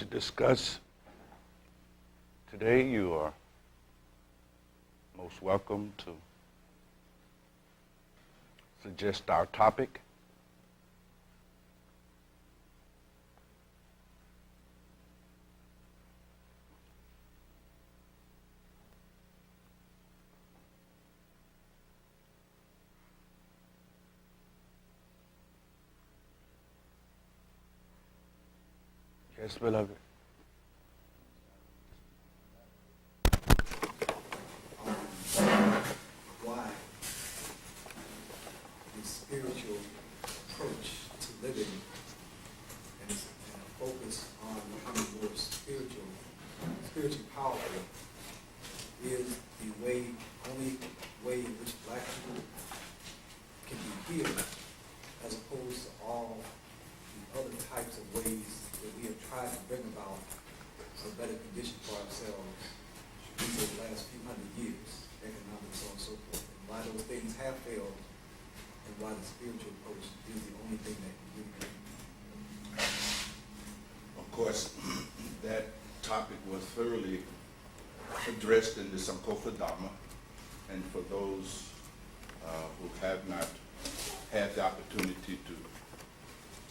to discuss today, you are most welcome to suggest our topic. Yes, beloved. Why the spiritual approach to living and a focus on becoming more spiritually powerful is the only way in which black people can be healed, as opposed to all the other types of ways that we have tried to bring about a better condition for ourselves these are the last few hundred years, economics, so on and so forth. And why those things have failed, and why the spiritual approach is the only thing that can really help. Of course, that topic was thoroughly addressed in the Sankofa Dhamma, and for those who have not had the opportunity to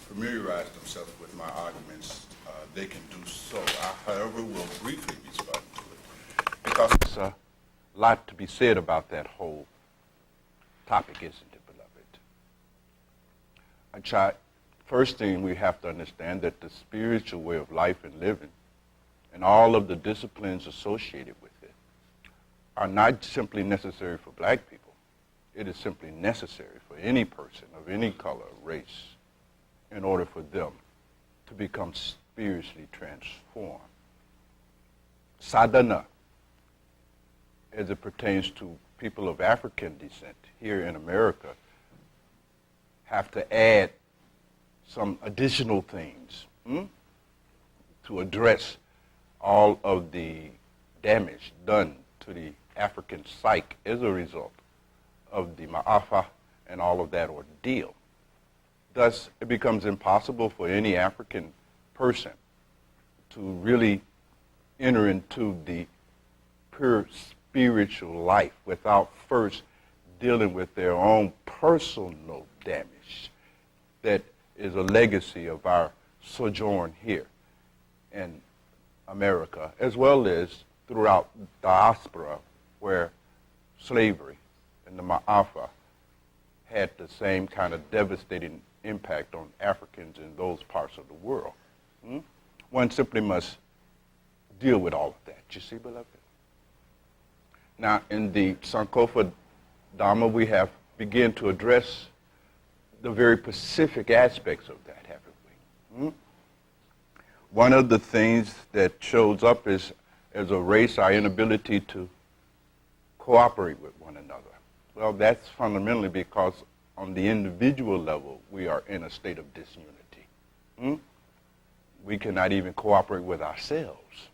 familiarize themselves with my arguments, they can do so. I, however, will briefly respond to it, because there's a lot to be said about that whole topic, isn't it, beloved? First thing we have to understand that the spiritual way of life and living and all of the disciplines associated with it are not simply necessary for black people. It is simply necessary for any person of any color, race, in order for them to become spiritually transformed. Sadhana, as it pertains to people of African descent here in America, have to add some additional things to address all of the damage done to the African psyche as a result of the ma'afa and all of that ordeal. Thus, it becomes impossible for any African person to really enter into the pure spiritual life without first dealing with their own personal damage that is a legacy of our sojourn here in America, as well as throughout diaspora, where slavery and the ma'afa had the same kind of devastating impact on Africans in those parts of the world. One simply must deal with all of that, you see, beloved? Now, in the Sankofa Dhamma, we have begun to address the very specific aspects of that, haven't we? One of the things that shows up is, as a race, our inability to cooperate with one another. Well, that's fundamentally because on the individual level, we are in a state of disunity. We cannot even cooperate with ourselves.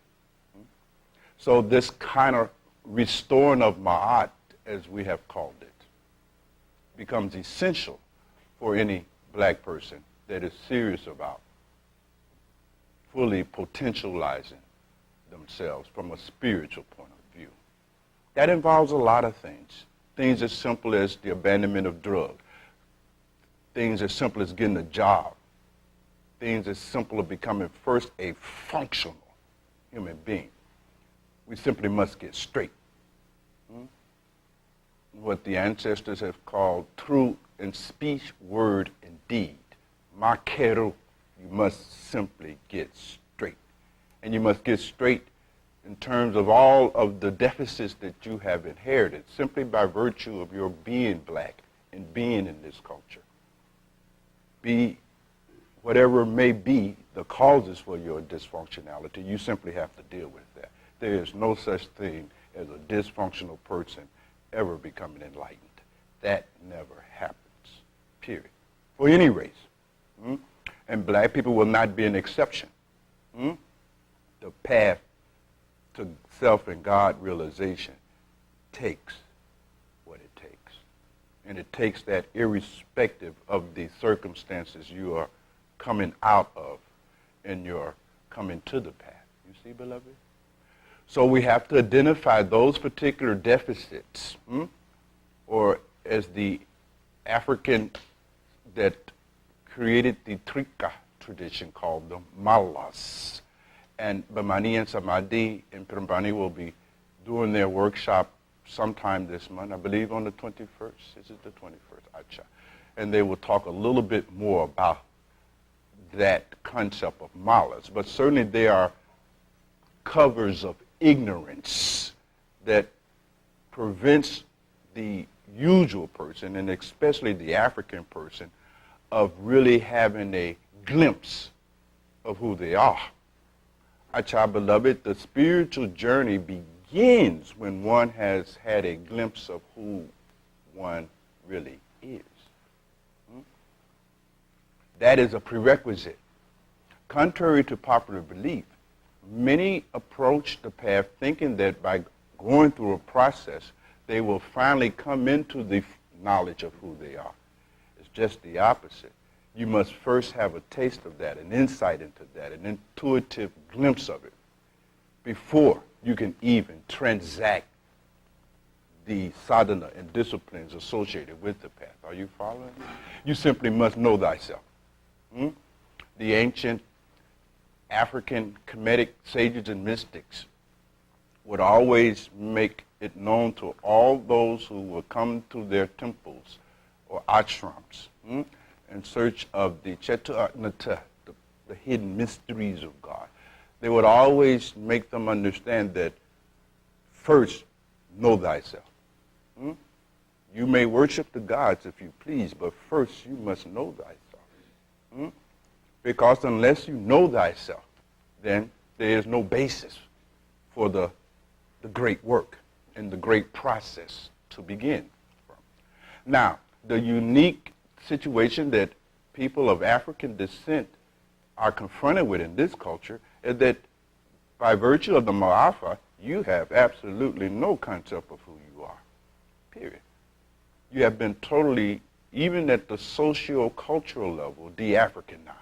So this kind of restoring of ma'at, as we have called it, becomes essential for any black person that is serious about fully potentializing themselves from a spiritual point of view. That involves a lot of things. Things as simple as the abandonment of drugs. Things as simple as getting a job. Things as simple as becoming first a functional human being. We simply must get straight. What the ancestors have called true in speech, word, and deed. Makeru. You must simply get straight. And you must get straight in terms of all of the deficits that you have inherited, simply by virtue of your being black and being in this culture. Be whatever may be the causes for your dysfunctionality, you simply have to deal with that. There is no such thing as a dysfunctional person ever becoming enlightened. That never happens, period, for any race. And black people will not be an exception. The path to self and God realization takes what it takes. And it takes that irrespective of the circumstances you are coming out of in your coming to the path. You see, beloved? So we have to identify those particular deficits, or as the African that created the Trika tradition called them malas. And Bamani and Samadhi in Prambani will be doing their workshop sometime this month, I believe on the 21st. Is it the 21st? Acha. And they will talk a little bit more about that concept of malas. But certainly they are covers of ignorance that prevents the usual person, and especially the African person, of really having a glimpse of who they are. Acha, beloved, the spiritual journey begins when one has had a glimpse of who one really is. That is a prerequisite. Contrary to popular belief, many approach the path thinking that by going through a process, they will finally come into the knowledge of who they are. It's just the opposite. You must first have a taste of that, an insight into that, an intuitive glimpse of it, before you can even transact the sadhana and disciplines associated with the path. Are you following? You simply must know thyself. The ancient African Kemetic sages and mystics would always make it known to all those who would come to their temples or ashrams in search of the Chetuatnata, the hidden mysteries of God. They would always make them understand that first, know thyself. You may worship the gods if you please, but first you must know thyself. Because unless you know thyself, then there is no basis for the great work and the great process to begin from. Now, the unique situation that people of African descent are confronted with in this culture is that by virtue of the Ma'afa, you have absolutely no concept of who you are, period. You have been totally, even at the socio-cultural level, de-Africanized.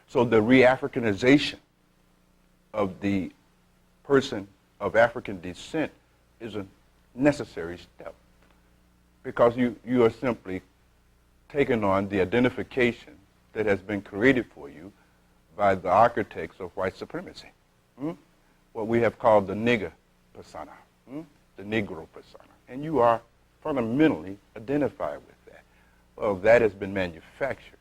So the re-Africanization of the person of African descent is a necessary step, because you are simply taking on the identification that has been created for you by the architects of white supremacy, what we have called the nigger persona, the Negro persona. And you are fundamentally identified with that. Well, that has been manufactured.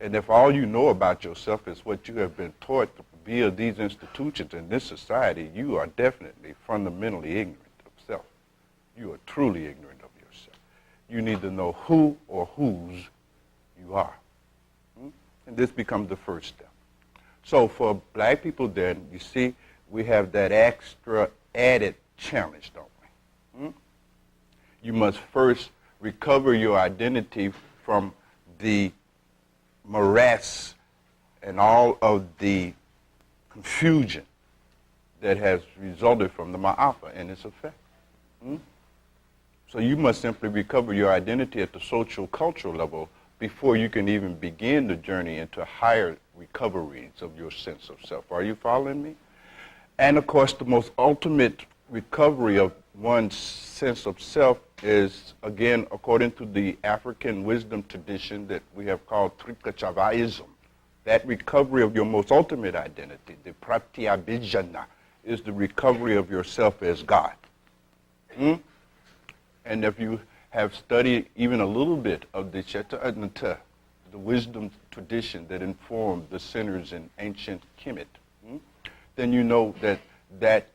And if all you know about yourself is what you have been taught via these institutions in this society, you are definitely fundamentally ignorant of self. You are truly ignorant of yourself. You need to know who or whose you are. And this becomes the first step. So for black people then, you see, we have that extra added challenge, don't we? You must first recover your identity from the morass and all of the confusion that has resulted from the Ma'afa and its effect. So you must simply recover your identity at the social cultural level before you can even begin the journey into higher recoveries of your sense of self. Are you following me? And of course, the most ultimate recovery of one's sense of self is, again, according to the African wisdom tradition that we have called Trikachavaism. That recovery of your most ultimate identity, the Pratyabhijana, is the recovery of yourself as God. And if you have studied even a little bit of the Chetuatnata, the wisdom tradition that informed the sinners in ancient Kemet, then you know that that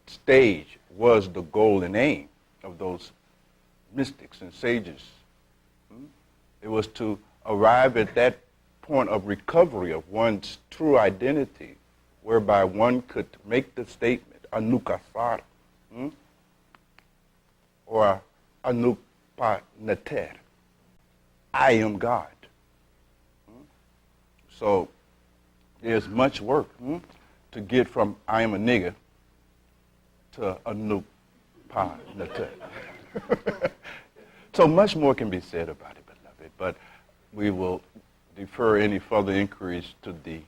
stage was the goal and aim of those mystics and sages. It was to arrive at that point of recovery of one's true identity, whereby one could make the statement, anukasara, or anupanater, I am God. So there's much work to get from I am a nigger to anupanater. So much more can be said about it, beloved, but we will defer any further inquiries to the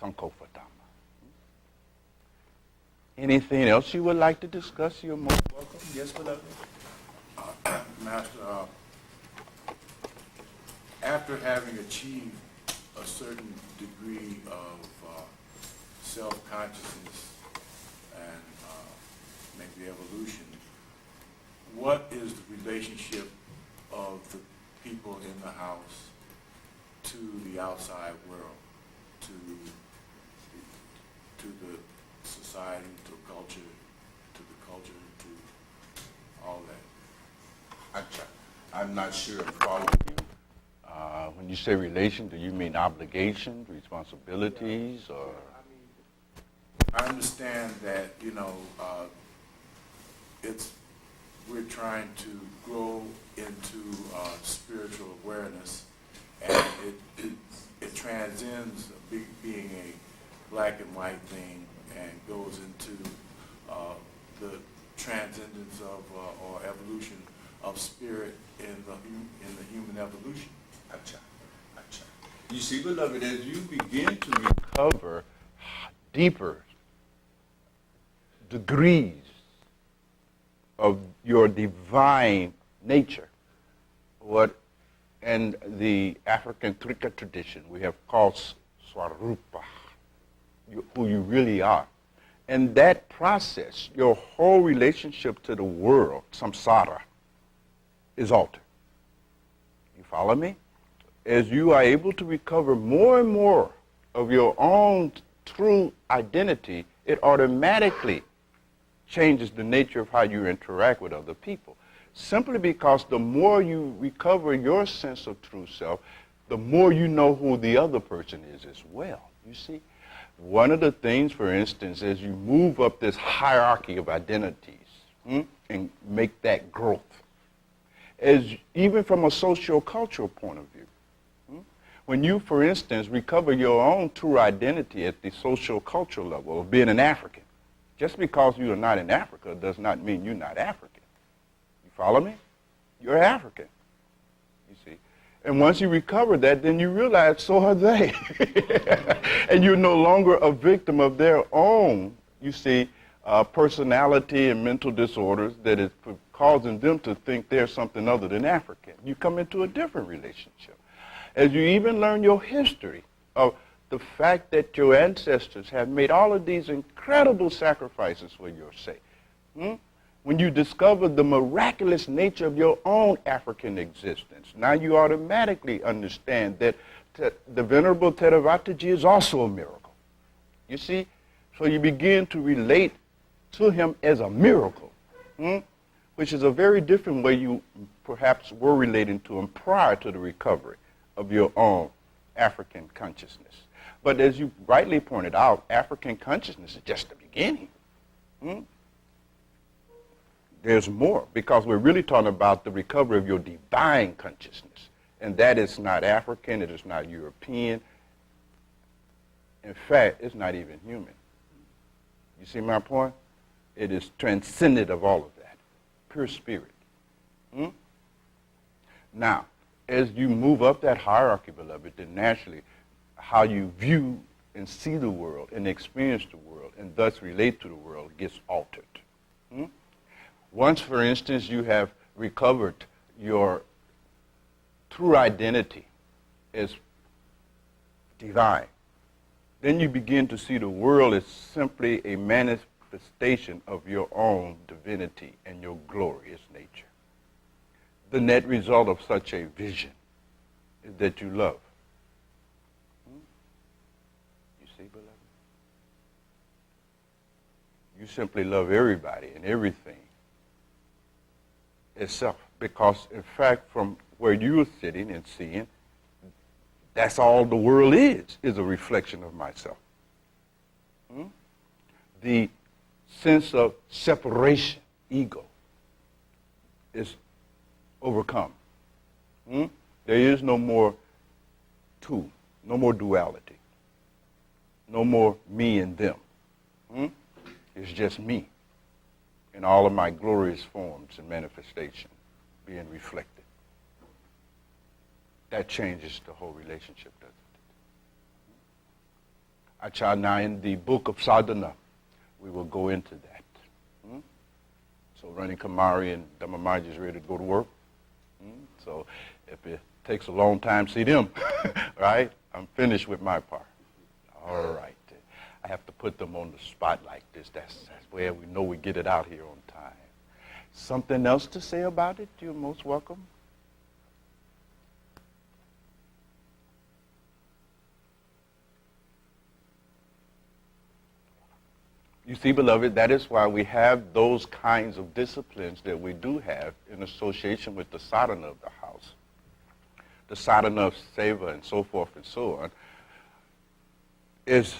Sankofatama. Anything else you would like to discuss? You're most welcome. Yes, beloved. Master, after having achieved a certain degree of self-consciousness and maybe evolution, what is the relationship of the people in the house to the outside world, to the society, to culture, to all that? I'm not sure I'm following you. When you say relation, do you mean obligations, responsibilities, or? I understand that, we're trying to grow into spiritual awareness, and it transcends being a black and white thing and goes into the transcendence of or evolution of spirit in the human evolution. Acha. You see, beloved, as you begin to recover deeper degrees of your divine nature, what in the African Trika tradition we have called Swarupa, who you really are. And that process, your whole relationship to the world, samsara, is altered. You follow me? As you are able to recover more and more of your own true identity, it automatically changes the nature of how you interact with other people. Simply because the more you recover your sense of true self, the more you know who the other person is as well. You see? One of the things, for instance, as you move up this hierarchy of identities and make that growth, is even from a socio-cultural point of view. When you, for instance, recover your own true identity at the social-cultural level of being an African, just because you are not in Africa does not mean you're not African. You follow me? You're African, you see. And once you recover that, then you realize so are they. And you're no longer a victim of their own, you see, personality and mental disorders that is causing them to think they're something other than African. You come into a different relationship. As you even learn your history of the fact that your ancestors have made all of these incredible sacrifices for your sake. When you discover the miraculous nature of your own African existence, now you automatically understand that the Venerable Theravadaji is also a miracle. You see? So you begin to relate to him as a miracle, which is a very different way you perhaps were relating to him prior to the recovery of your own African consciousness. But as you rightly pointed out, African consciousness is just the beginning. There's more, because we're really talking about the recovery of your divine consciousness. And that is not African, it is not European. In fact, it's not even human. You see my point? It is transcendent of all of that. Pure spirit. Now, as you move up that hierarchy, beloved, then naturally how you view and see the world and experience the world and thus relate to the world gets altered. Once, for instance, you have recovered your true identity as divine, then you begin to see the world as simply a manifestation of your own divinity and your glorious nature. The net result of such a vision is that you love. You see, beloved? You simply love everybody and everything itself, because, in fact, from where you're sitting and seeing, that's all the world is a reflection of myself. The sense of separation, ego, is overcome. There is no more two, no more duality, no more me and them. It's just me in all of my glorious forms and manifestation being reflected. That changes the whole relationship, doesn't Now in the book of Sadhana, we will go into that. So Rani Kumari and Dhammamarji is ready to go to work. So if it takes a long time, see them, right? I'm finished with my part. All right. I have to put them on the spot like this. That's where we know we get it out here on time. Something else to say about it? You're most welcome. You see, beloved, that is why we have those kinds of disciplines that we do have in association with the sadhana of the house. The sadhana of seva and so forth and so on is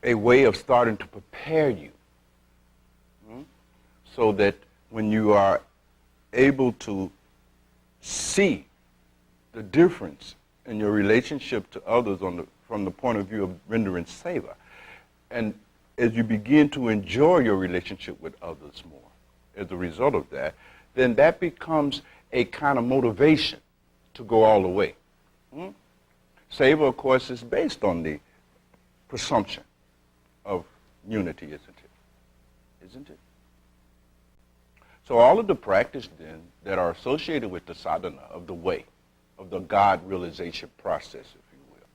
a way of starting to prepare you so that when you are able to see the difference in your relationship to others from the point of view of rendering seva, and as you begin to enjoy your relationship with others more as a result of that, then that becomes a kind of motivation to go all the way. Seva, of course, is based on the presumption of unity, isn't it? Isn't it? So all of the practice, then, that are associated with the sadhana of the way, of the God realization process, if you will,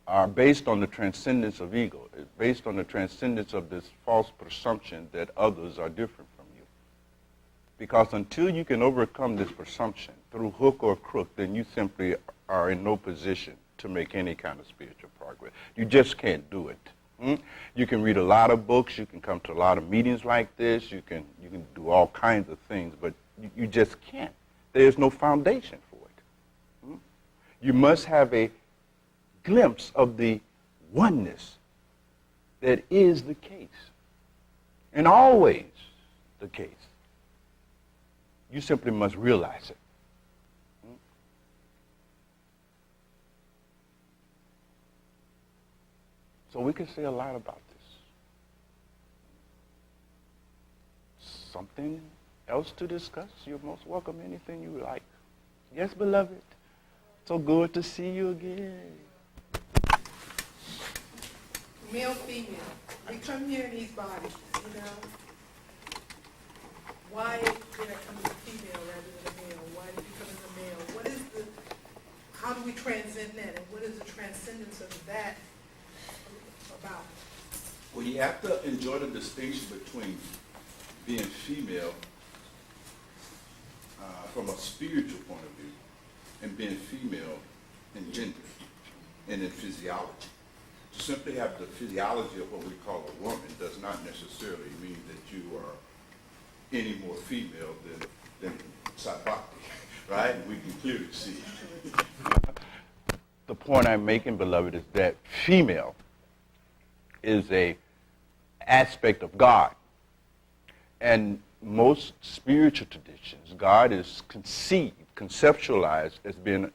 are based on the transcendence of ego. It's based on the transcendence of this false presumption that others are different from you. Because until you can overcome this presumption through hook or crook, then you simply are in no position to make any kind of spiritual progress. You just can't do it. You can read a lot of books, you can come to a lot of meetings like this, you can do all kinds of things, but you just can't. There's no foundation for it. You must have a glimpse of the oneness that is the case, and always the case. You simply must realize it. So we can say a lot about this. Something else to discuss? You're most welcome. Anything you like. Yes, beloved. So good to see you again. Male, female. We come here in these bodies, you know. Why did I come as a female rather than a male? Why did you come as a male? What is how do we transcend that? And what is the transcendence of that about? Well, you have to enjoy the distinction between being female from a spiritual point of view and being female in gender and in physiology. To simply have the physiology of what we call a woman does not necessarily mean that you are any more female than Satvati, right? And we can clearly see. The point I'm making, beloved, is that female is a aspect of God. And most spiritual traditions, God is conceptualized as being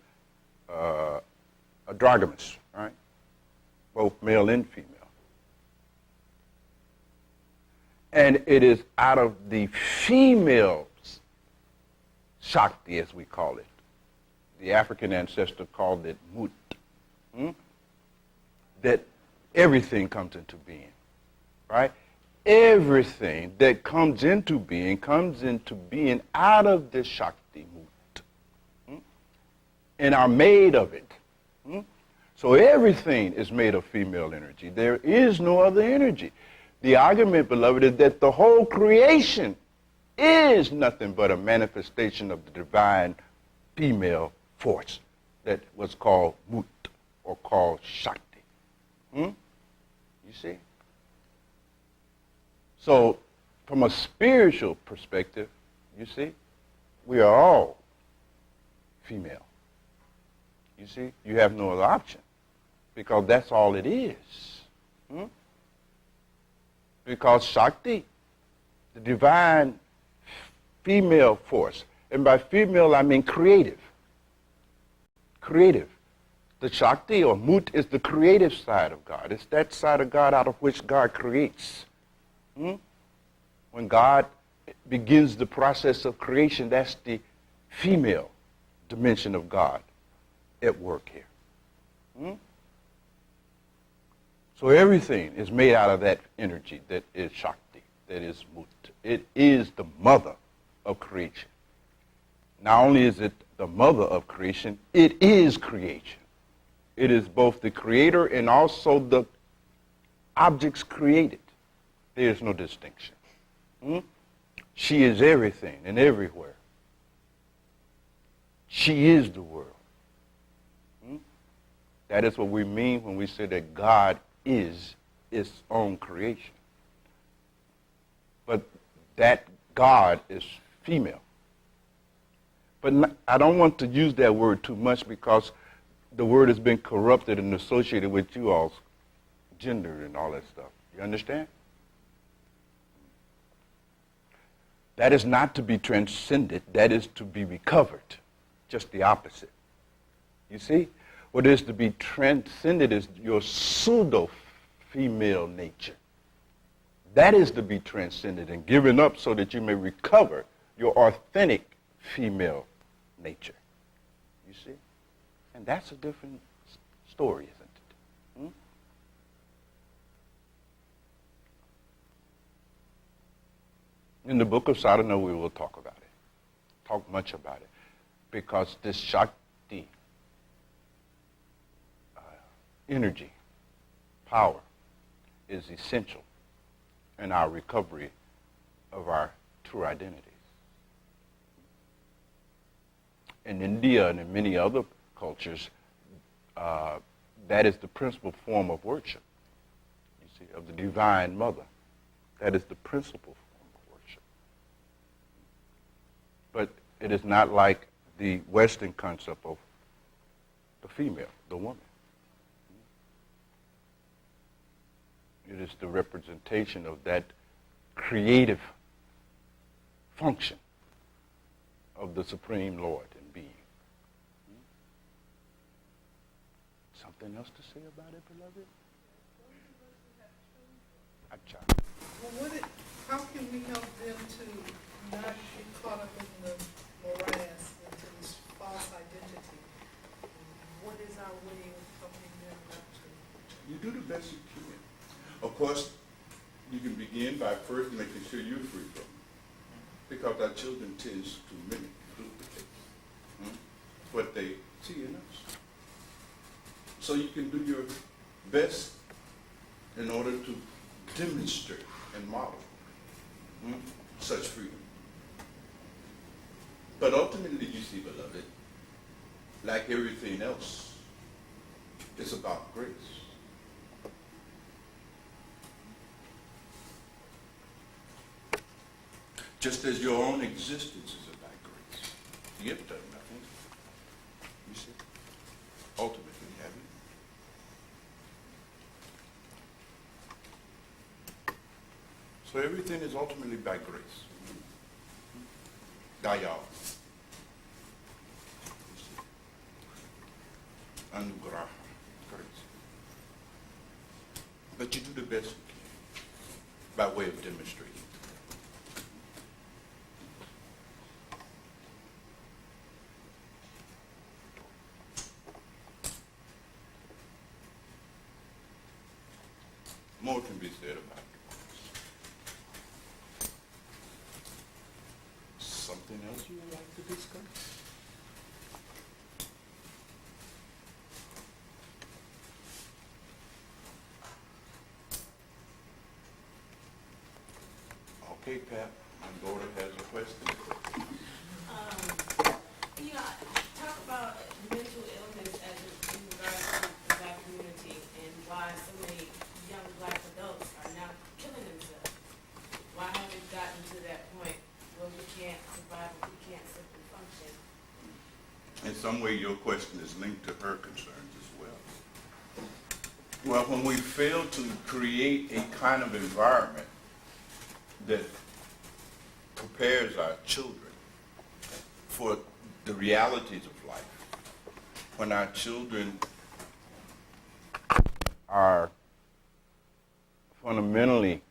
androgynous, right? Both male and female. And it is out of the female's Shakti, as we call it. The African ancestor called it Mut. That everything comes into being, right? Everything that comes into being out of this Shakti Mut. And are made of it. So everything is made of female energy. There is no other energy. The argument, beloved, is that the whole creation is nothing but a manifestation of the divine female force that was called Mut or called Shakti. You see? So from a spiritual perspective, you see, we are all female. You see, you have no other option because that's all it is. Because Shakti, the divine female force, and by female I mean creative. Creative. The Shakti or Mut is the creative side of God. It's that side of God out of which God creates. When God begins the process of creation, that's the female dimension of God at work here. So everything is made out of that energy that is Shakti, that is Mut. It is the mother of creation. Not only is it the mother of creation, it is creation. It is both the creator and also the objects created. There is no distinction. She is everything and everywhere. She is the world. That is what we mean when we say that God is its own creation. But that God is female. But I don't want to use that word too much because the word has been corrupted and associated with you all's gender and all that stuff. You understand? That is not to be transcended. That is to be recovered. Just the opposite. You see? What is to be transcended is your pseudo-female nature. That is to be transcended and given up so that you may recover your authentic female nature. You see? And that's a different story, isn't it? In the book of Sadhana, we will talk about it. Talk much about it. Because this Shakti, energy, power, is essential in our recovery of our true identities. In India and in many other cultures, that is the principal form of worship, you see, of the Divine Mother. That is the principal form of worship. But it is not like the Western concept of the female, the woman. It is the representation of that creative function of the Supreme Lord and being. Something else to say about it, beloved? Well, how can we help them to not get caught up in the morass, into this false identity? What is our way of helping them not to? You do the best you can. Of course, you can begin by first making sure you're free from it. Because our children tend to mimic, duplicate what they see in us. So you can do your best in order to demonstrate and model such freedom. But ultimately, you see, beloved, like everything else, it's about grace. Just as your own existence is about grace. You've done nothing. You see? Ultimately, have you? So everything is ultimately by grace. Dayal. Anugraha. Grace. But you do the best you can by way of demonstrating. More can be said about it. Something else you would like to discuss? Okay, Pat, my daughter has a question. Talk about mental illness as in regards to the Black community and why so many young Black adults are now killing themselves. Why have we gotten to that point where we can't survive, we can't simply function? In some way, your question is linked to her concerns as well. Well, when we fail to create a kind of environment that prepares our children for the realities of life, when our children are fundamentally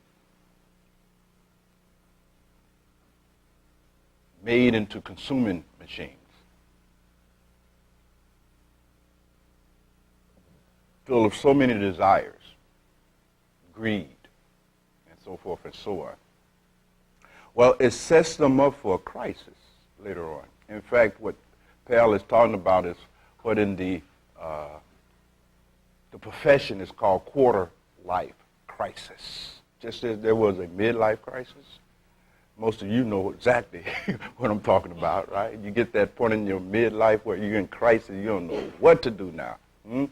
made into consuming machines, full of so many desires, greed, and so forth and so on. Well, it sets them up for a crisis later on. In fact, what Pal is talking about is what in the profession is called quarter-life crisis. Just as there was a midlife crisis, most of you know exactly what I'm talking about, right? You get that point in your midlife where you're in crisis, you don't know what to do now. You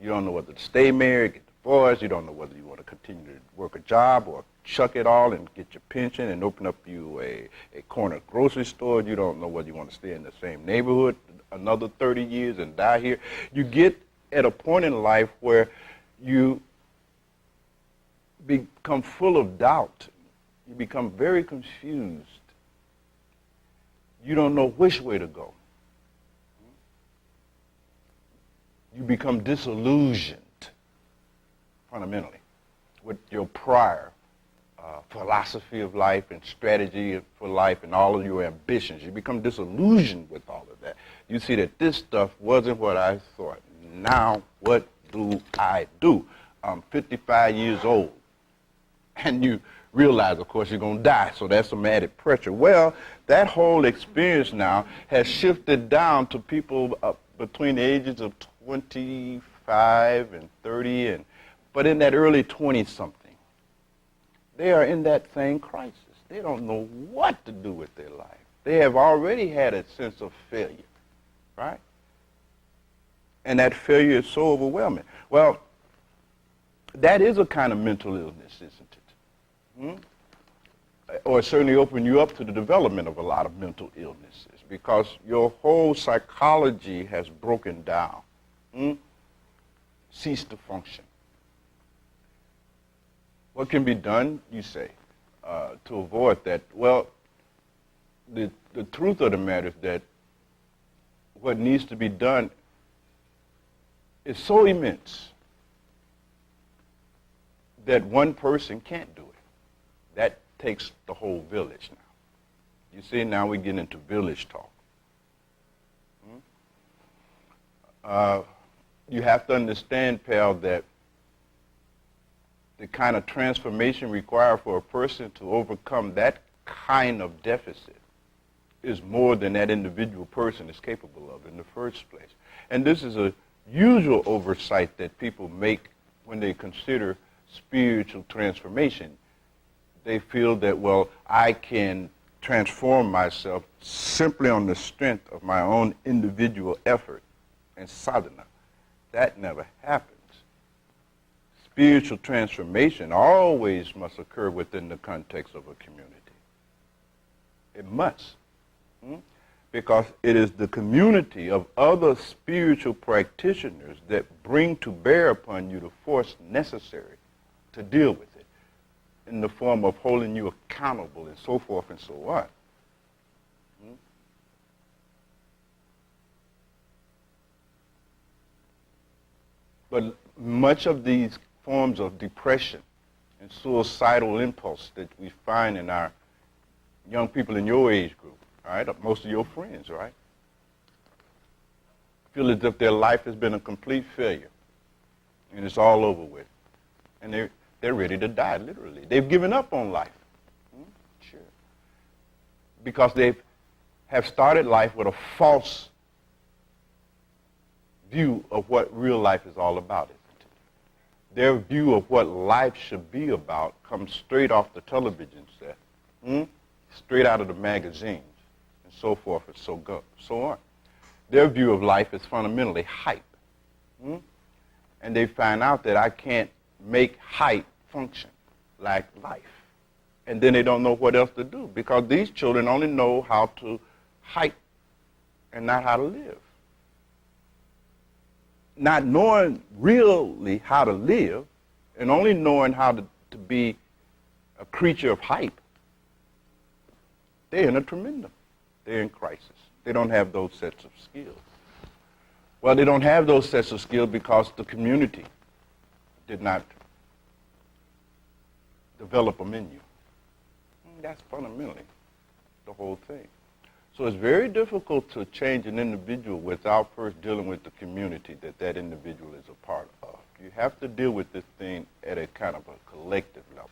don't know whether to stay married, get divorced, you don't know whether you want to continue to work a job or chuck it all and get your pension and open up you a corner grocery store. You don't know whether you want to stay in the same neighborhood another 30 years and die here. You get at a point in life where you become full of doubt. You become very confused. You don't know which way to go. You become disillusioned fundamentally with your prior philosophy of life and strategy for life and all of your ambitions. You become disillusioned with all of that. You see that this stuff wasn't what I thought. Now what do I do? I'm 55 years old. And you realize, of course, you're going to die, so that's some added pressure. Well, that whole experience now has shifted down to people between the ages of 25 and 30, but in that early 20-something. They are in that same crisis. They don't know what to do with their life. They have already had a sense of failure, right? And that failure is so overwhelming. Well, that is a kind of mental illness, isn't it? Or it certainly open you up to the development of a lot of mental illnesses because your whole psychology has broken down, ceased to function. What can be done, you say, to avoid that? Well, the truth of the matter is that what needs to be done is so immense that one person can't do it. That takes the whole village now. You see, now we get into village talk. You have to understand, pal, that the kind of transformation required for a person to overcome that kind of deficit is more than that individual person is capable of in the first place. And this is a usual oversight that people make when they consider spiritual transformation. They feel that, well, I can transform myself simply on the strength of my own individual effort and sadhana. That never happens. Spiritual transformation always must occur within the context of a community. It must. Because it is the community of other spiritual practitioners that bring to bear upon you the force necessary to deal with it in the form of holding you accountable and so forth and so on. But much of these forms of depression and suicidal impulse that we find in our young people in your age group, all right, most of your friends, right, feel as if their life has been a complete failure and it's all over with. And they're ready to die, literally. They've given up on life. Sure. Because they have started life with a false view of what real life is all about, isn't it? Their view of what life should be about comes straight off the television set, straight out of the magazines, and so forth and so on. Their view of life is fundamentally hype. And they find out that I can't make hype function like life. And then they don't know what else to do because these children only know how to hype and not how to live. Not knowing really how to live and only knowing how to be a creature of hype, they're in a tremendum. They're in crisis. They don't have those sets of skills. Well, they don't have those sets of skills because the community did not develop them in you. That's fundamentally the whole thing. So it's very difficult to change an individual without first dealing with the community that individual is a part of. You have to deal with this thing at a kind of a collective level.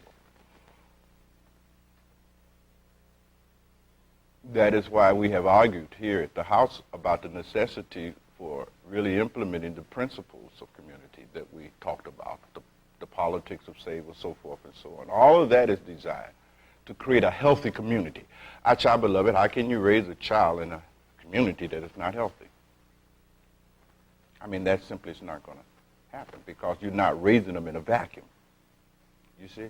That is why we have argued here at the House about the necessity for really implementing the principles of community that we talked about, the politics of save and so forth and so on. All of that is designed to create a healthy community. Our child, beloved, how can you raise a child in a community that is not healthy? I mean, that simply is not going to happen because you're not raising them in a vacuum. You see?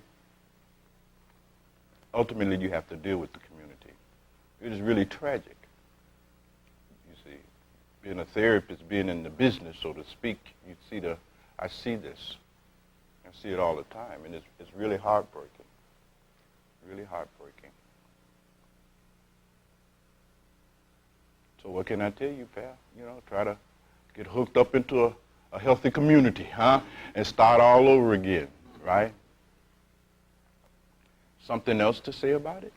Ultimately, you have to deal with the community. It is really tragic. You see, being a therapist, being in the business, so to speak, I see this. I see it all the time, and it's really heartbreaking. Really heartbreaking. So what can I tell you, pal? Try to get hooked up into a healthy community, and start all over again, right? Something else to say about it?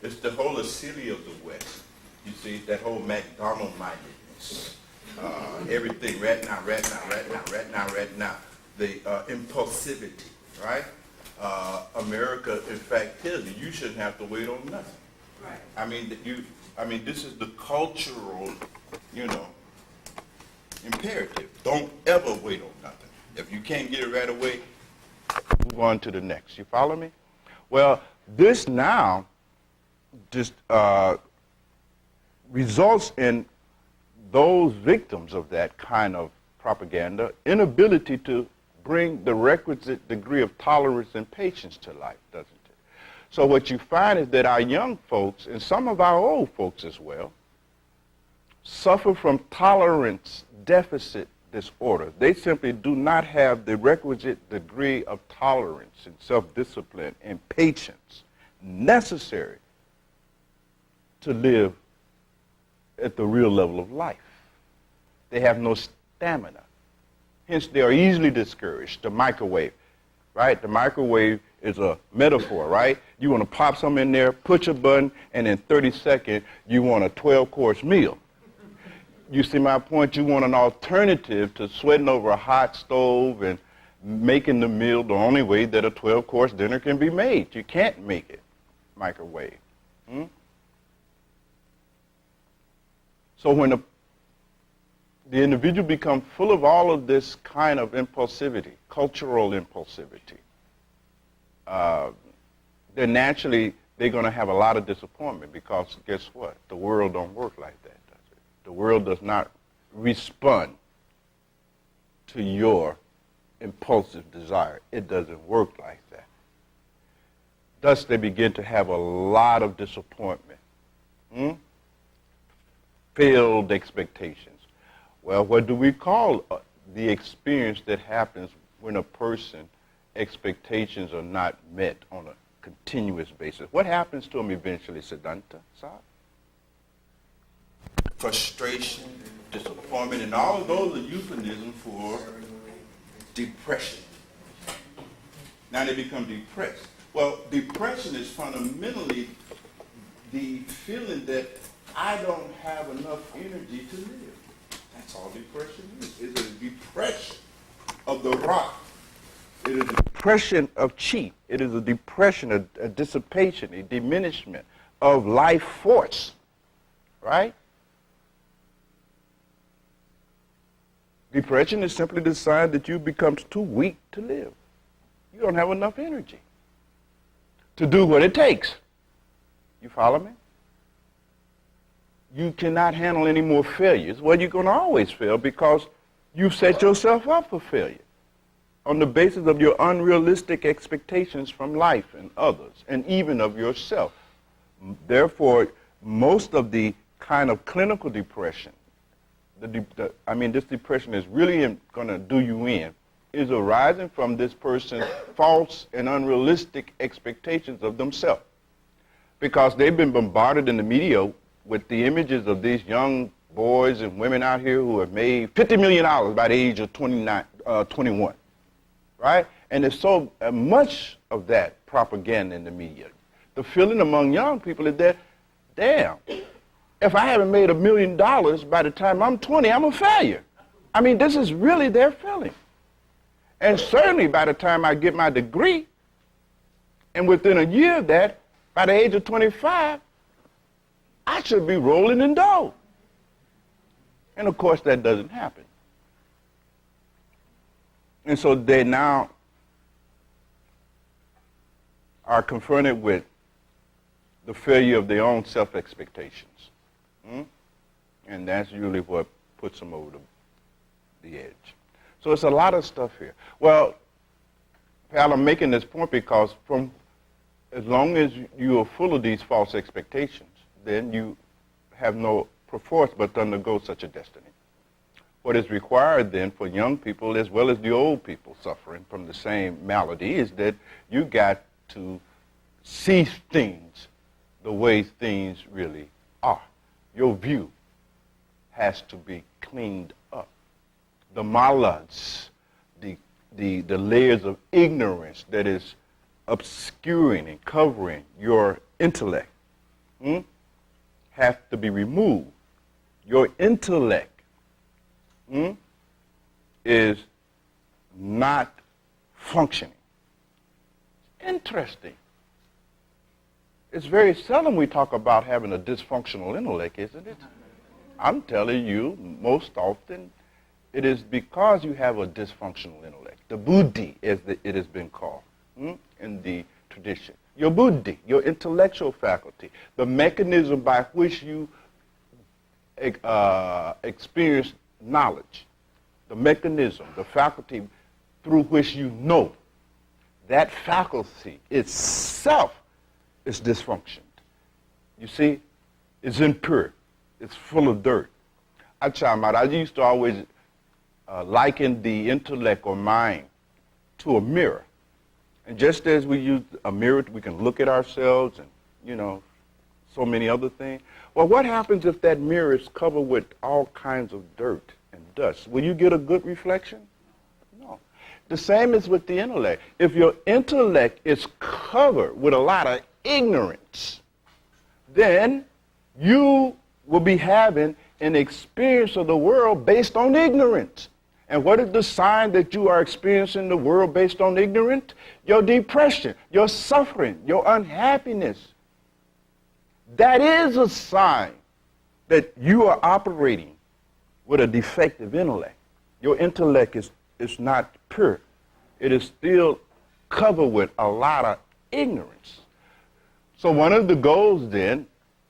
It's the whole city of the West. You see, that whole McDonald-mindedness. Everything right now. The impulsivity, right? America, in fact, tells you shouldn't have to wait on nothing. Right. I mean, this is the cultural, imperative. Don't ever wait on nothing. If you can't get it right away, Move on to the next. You follow me? Well, this now just results in those victims of that kind of propaganda inability to bring the requisite degree of tolerance and patience to life, doesn't it? So what you find is that our young folks, and some of our old folks as well, suffer from tolerance deficit disorder. They simply do not have the requisite degree of tolerance and self-discipline and patience necessary to live at the real level of life. They have no stamina. Hence, they are easily discouraged. The microwave, right? The microwave is a metaphor, right? You want to pop something in there, push a button, and in 30 seconds, you want a 12-course meal. You see my point? You want an alternative to sweating over a hot stove and making the meal the only way that a 12-course dinner can be made. You can't make it microwave. So when the individual becomes full of all of this kind of impulsivity, cultural impulsivity, then naturally they're going to have a lot of disappointment because guess what? The world don't work like that, does it? The world does not respond to your impulsive desire. It doesn't work like that. Thus, they begin to have a lot of disappointment. Failed expectations. Well, what do we call the experience that happens when a person's expectations are not met on a continuous basis? What happens to them eventually, Siddhanta? frustration, disappointment, and all of those are euphemisms for depression. Now they become depressed. Well, depression is fundamentally the feeling that I don't have enough energy to live. That's all depression is. It's a depression of the rock. It is a depression of chi. It is a depression, a dissipation, a diminishment of life force, right? Depression is simply the sign that you become too weak to live. You don't have enough energy to do what it takes. You follow me? You cannot handle any more failures. Well, you're going to always fail because you've set yourself up for failure on the basis of your unrealistic expectations from life and others, and even of yourself. Therefore, most of the kind of clinical depression, this depression is really going to do you in is arising from this person's false and unrealistic expectations of themselves. Because they've been bombarded in the media with the images of these young boys and women out here who have made $50 million by the age of 21, right? And there's so much of that propaganda in the media. The feeling among young people is that, damn, if I haven't made $1 million by the time I'm 20, I'm a failure. I mean, this is really their feeling. And certainly by the time I get my degree, and within a year of that, by the age of 25, I should be rolling in dough. And of course, that doesn't happen. And so they now are confronted with the failure of their own self-expectations. And that's usually what puts them over the edge. So it's a lot of stuff here. Well, Pal, I'm making this point because as long as you are full of these false expectations, then you have no perforce but to undergo such a destiny. What is required then for young people as well as the old people suffering from the same malady is that you got to see things the way things really are. Your view has to be cleaned up. The malads, the layers of ignorance that is obscuring and covering your intellect have to be removed. Your intellect is not functioning. Interesting. It's very seldom we talk about having a dysfunctional intellect, isn't it? I'm telling you, most often, it is because you have a dysfunctional intellect. The buddhi, as it has been called in the tradition. Your buddhi, your intellectual faculty, the mechanism by which you experience knowledge, the mechanism, the faculty through which you know, that faculty itself is dysfunctioned. You see, it's impure. It's full of dirt. I used to always liken the intellect or mind to a mirror. And just as we use a mirror, we can look at ourselves and, so many other things. Well, what happens if that mirror is covered with all kinds of dirt and dust? Will you get a good reflection? No. The same is with the intellect. If your intellect is covered with a lot of ignorance, then you will be having an experience of the world based on ignorance. And what is the sign that you are experiencing the world based on ignorance? Your depression, your suffering, your unhappiness. That is a sign that you are operating with a defective intellect. Your intellect is not pure. It is still covered with a lot of ignorance. So one of the goals then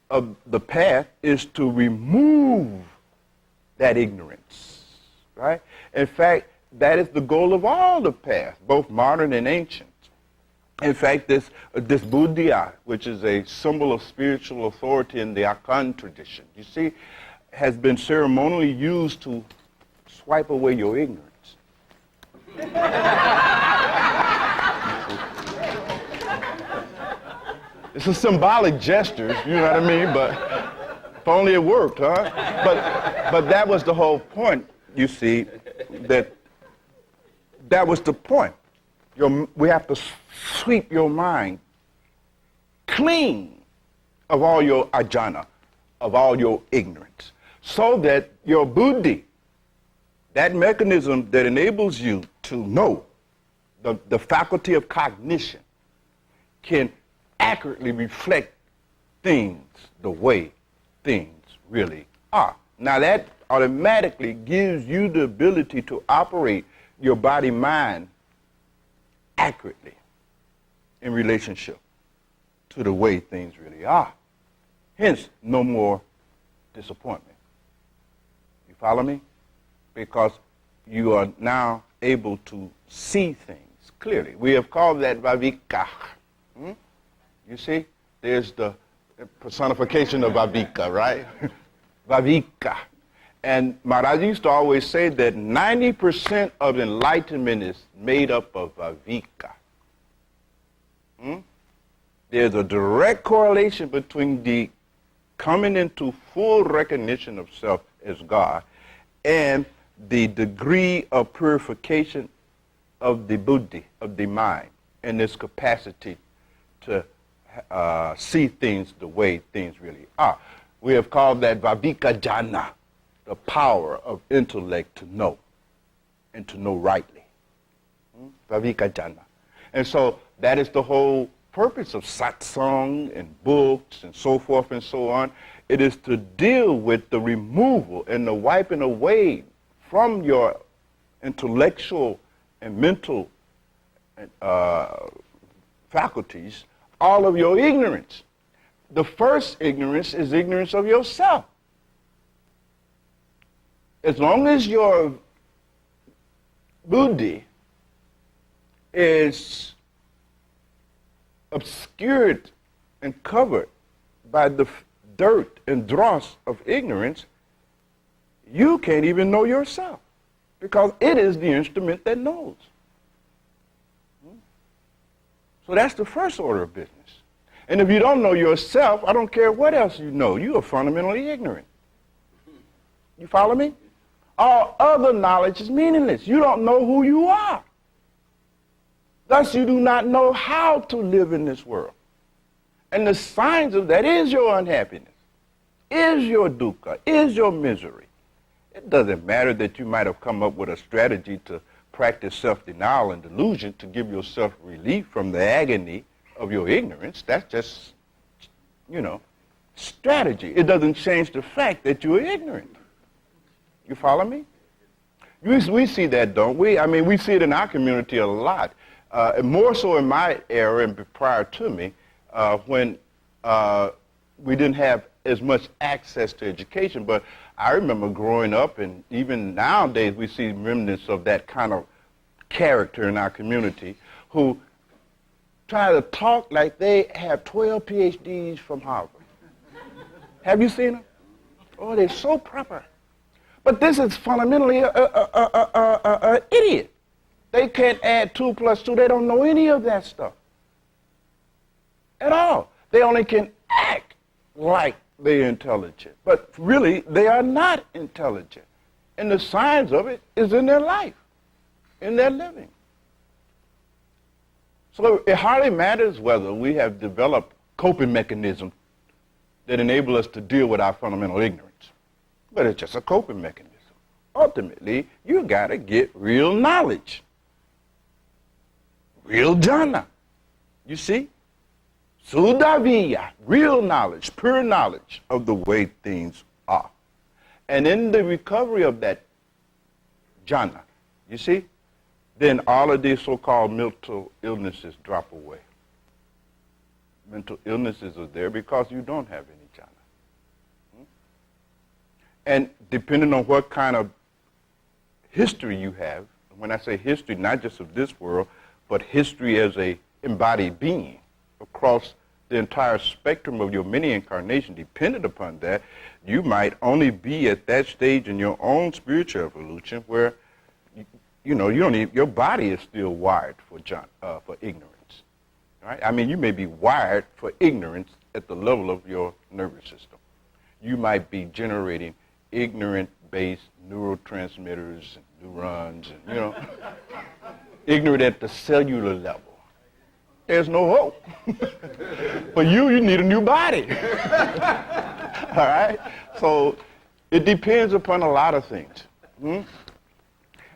of the path is to remove that ignorance, right? In fact, that is the goal of all the paths, both modern and ancient. In fact, this Buddha, which is a symbol of spiritual authority in the Akan tradition, you see, has been ceremonially used to swipe away your ignorance. It's a symbolic gesture, you know what I mean? But if only it worked, huh? But that was the whole point, you see, that was the point. We have to sweep your mind clean of all your ajana, of all your ignorance, so that your buddhi, that mechanism that enables you to know, the faculty of cognition, can accurately reflect things the way things really are. Now that automatically gives you the ability to operate your body-mind accurately in relationship to the way things really are. Hence, no more disappointment. You follow me? Because you are now able to see things clearly. We have called that vavika. You see? There's the personification of vavika, right? Vavika. And Maharaj used to always say that 90% of enlightenment is made up of vavika. There's a direct correlation between the coming into full recognition of self as God and the degree of purification of the buddhi, of the mind, and its capacity to see things the way things really are. We have called that vavika jhana, the power of intellect to know and to know rightly. Vavika jhana. And so that is the whole purpose of satsang and books and so forth and so on. It is to deal with the removal and the wiping away from your intellectual and mental faculties all of your ignorance. The first ignorance is ignorance of yourself. As long as your buddhi is obscured and covered by the dirt and dross of ignorance, you can't even know yourself because it is the instrument that knows. So that's the first order of business. And if you don't know yourself, I don't care what else you know, you are fundamentally ignorant. You follow me? All other knowledge is meaningless. You don't know who you are. Thus, you do not know how to live in this world. And the signs of that is your unhappiness, is your dukkha, is your misery. It doesn't matter that you might have come up with a strategy to practice self-denial and delusion to give yourself relief from the agony of your ignorance. That's just, strategy. It doesn't change the fact that you're ignorant. You follow me? We see that, don't we? I mean, we see it in our community a lot. More so in my era and prior to me, when we didn't have as much access to education. But I remember growing up, and even nowadays we see remnants of that kind of character in our community who try to talk like they have 12 PhDs from Harvard. Have you seen them? Oh, they're so proper. But this is fundamentally an idiot. They can't add 2 plus 2. They don't know any of that stuff at all. They only can act like they're intelligent. But really, they are not intelligent. And the signs of it is in their life, in their living. So it hardly matters whether we have developed coping mechanisms that enable us to deal with our fundamental ignorance. But it's just a coping mechanism. Ultimately, you got to get real knowledge. Real jhana. You see? Sudaviya, real knowledge, pure knowledge of the way things are. And in the recovery of that jhana, you see, then all of these so-called mental illnesses drop away. Mental illnesses are there because you don't have any jhana. And depending on what kind of history you have, when I say history, not just of this world, but history as a embodied being across the entire spectrum of your many incarnations, dependent upon that, you might only be at that stage in your own spiritual evolution where, you don't even, your body is still wired for ignorance, right? I mean, you may be wired for ignorance at the level of your nervous system. You might be generating ignorant-based neurotransmitters and neurons, and, ignorant at the cellular level. There's no hope. For you need a new body. All right? So it depends upon a lot of things.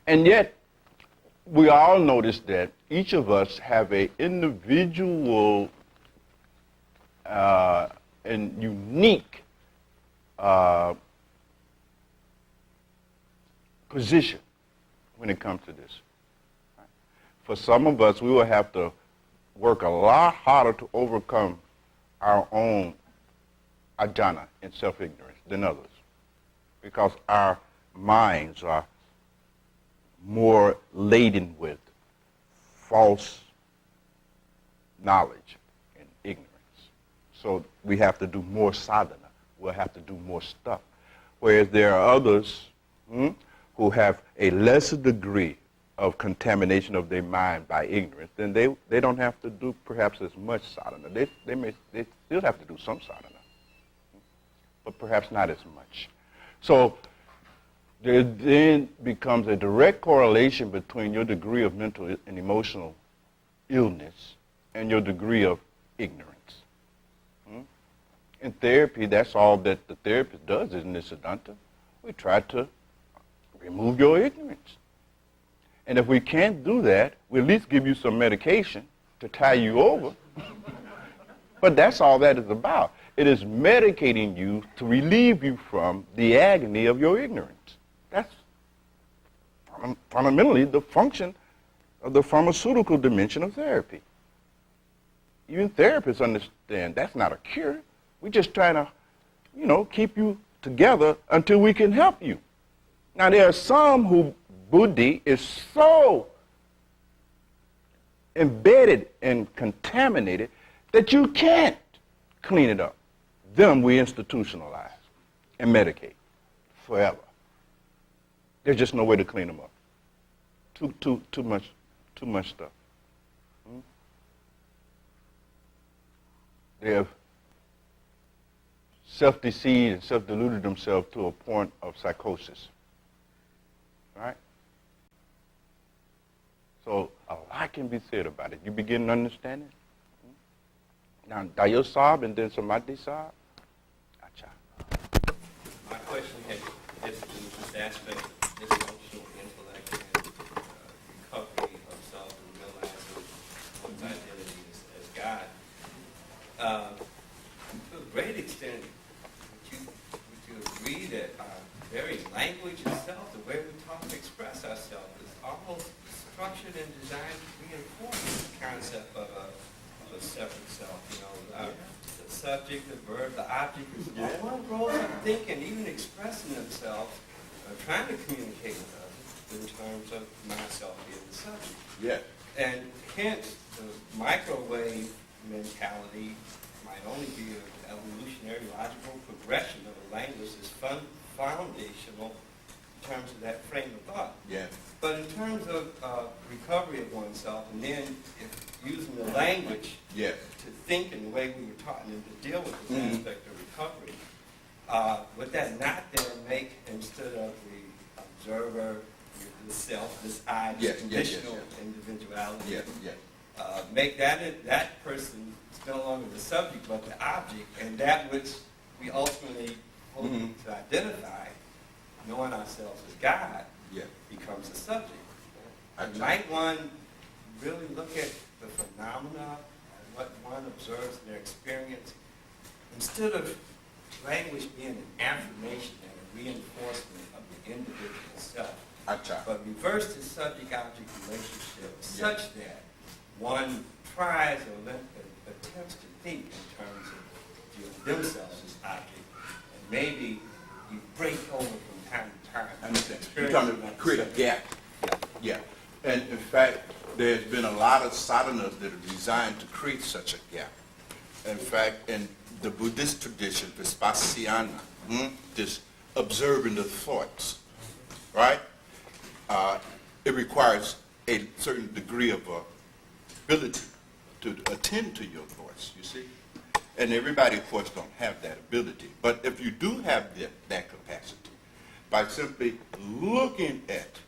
And yet, we all notice that each of us have an individual and unique position when it comes to this. For some of us, we will have to work a lot harder to overcome our own ajhana and self-ignorance than others, because our minds are more laden with false knowledge and ignorance. So we have to do more sadhana. We'll have to do more stuff. Whereas there are others who have a lesser degree of contamination of their mind by ignorance, then they don't have to do perhaps as much sadhana. They still have to do some sadhana, but perhaps not as much. So there then becomes a direct correlation between your degree of mental and emotional illness and your degree of ignorance. In therapy, that's all that the therapist does, isn't it, Siddhanta? We try to remove your ignorance. And if we can't do that, we at least give you some medication to tie you over. But that's all that is about. It is medicating you to relieve you from the agony of your ignorance. That's fundamentally the function of the pharmaceutical dimension of therapy. Even therapists understand that's not a cure. We're just trying to, keep you together until we can help you. Now, there are some who buddhi is so embedded and contaminated that you can't clean it up. Them we institutionalize and medicate forever. There's just no way to clean them up. Too much stuff. They have self-deceived and self-deluded themselves to a point of psychosis. Right? So a lot can be said about it. You begin to understand it? Now, Dayo Sahib and then Samadhi Sahib. Acha. My question has to do with this aspect of dysfunctional intellect and recovery of self and realizing one's identity as God. To a great extent, would you agree that our very language itself, the way we talk and express ourselves, is almost structured and designed to reinforce the concept of a separate self? The subject, the verb, the object is all one grows up thinking, even expressing themselves, trying to communicate with others in terms of myself being the subject. Yeah. And hence, the microwave mentality might only be an evolutionary logical progression of a language that's foundational in terms of that frame of thought. Yeah. But in terms of recovery of oneself, and then using the language Yeah. to think in the way we were taught and then to deal with this aspect of recovery, would that not then make, instead of the observer, the self, this I, this conditional individuality, make that person no longer the subject but the object, and that which we ultimately hope to identify, knowing ourselves as God, becomes the subject. Might one really look at the phenomena and what one observes in their experience, instead of language being an affirmation and a reinforcement of the individual self, but reverse the subject-object relationship such that one tries or attempts to think in terms of themselves as object, and maybe you break over from time to time. I understand. You're talking about create a gap. Yeah. And in fact, there's been a lot of sadhanas that are designed to create such a gap. In fact, in the Buddhist tradition, Vipassana, this observing the thoughts, right? It requires a certain degree of ability to attend to your thoughts, you see? And everybody, of course, don't have that ability. But if you do have that capacity, by simply looking at,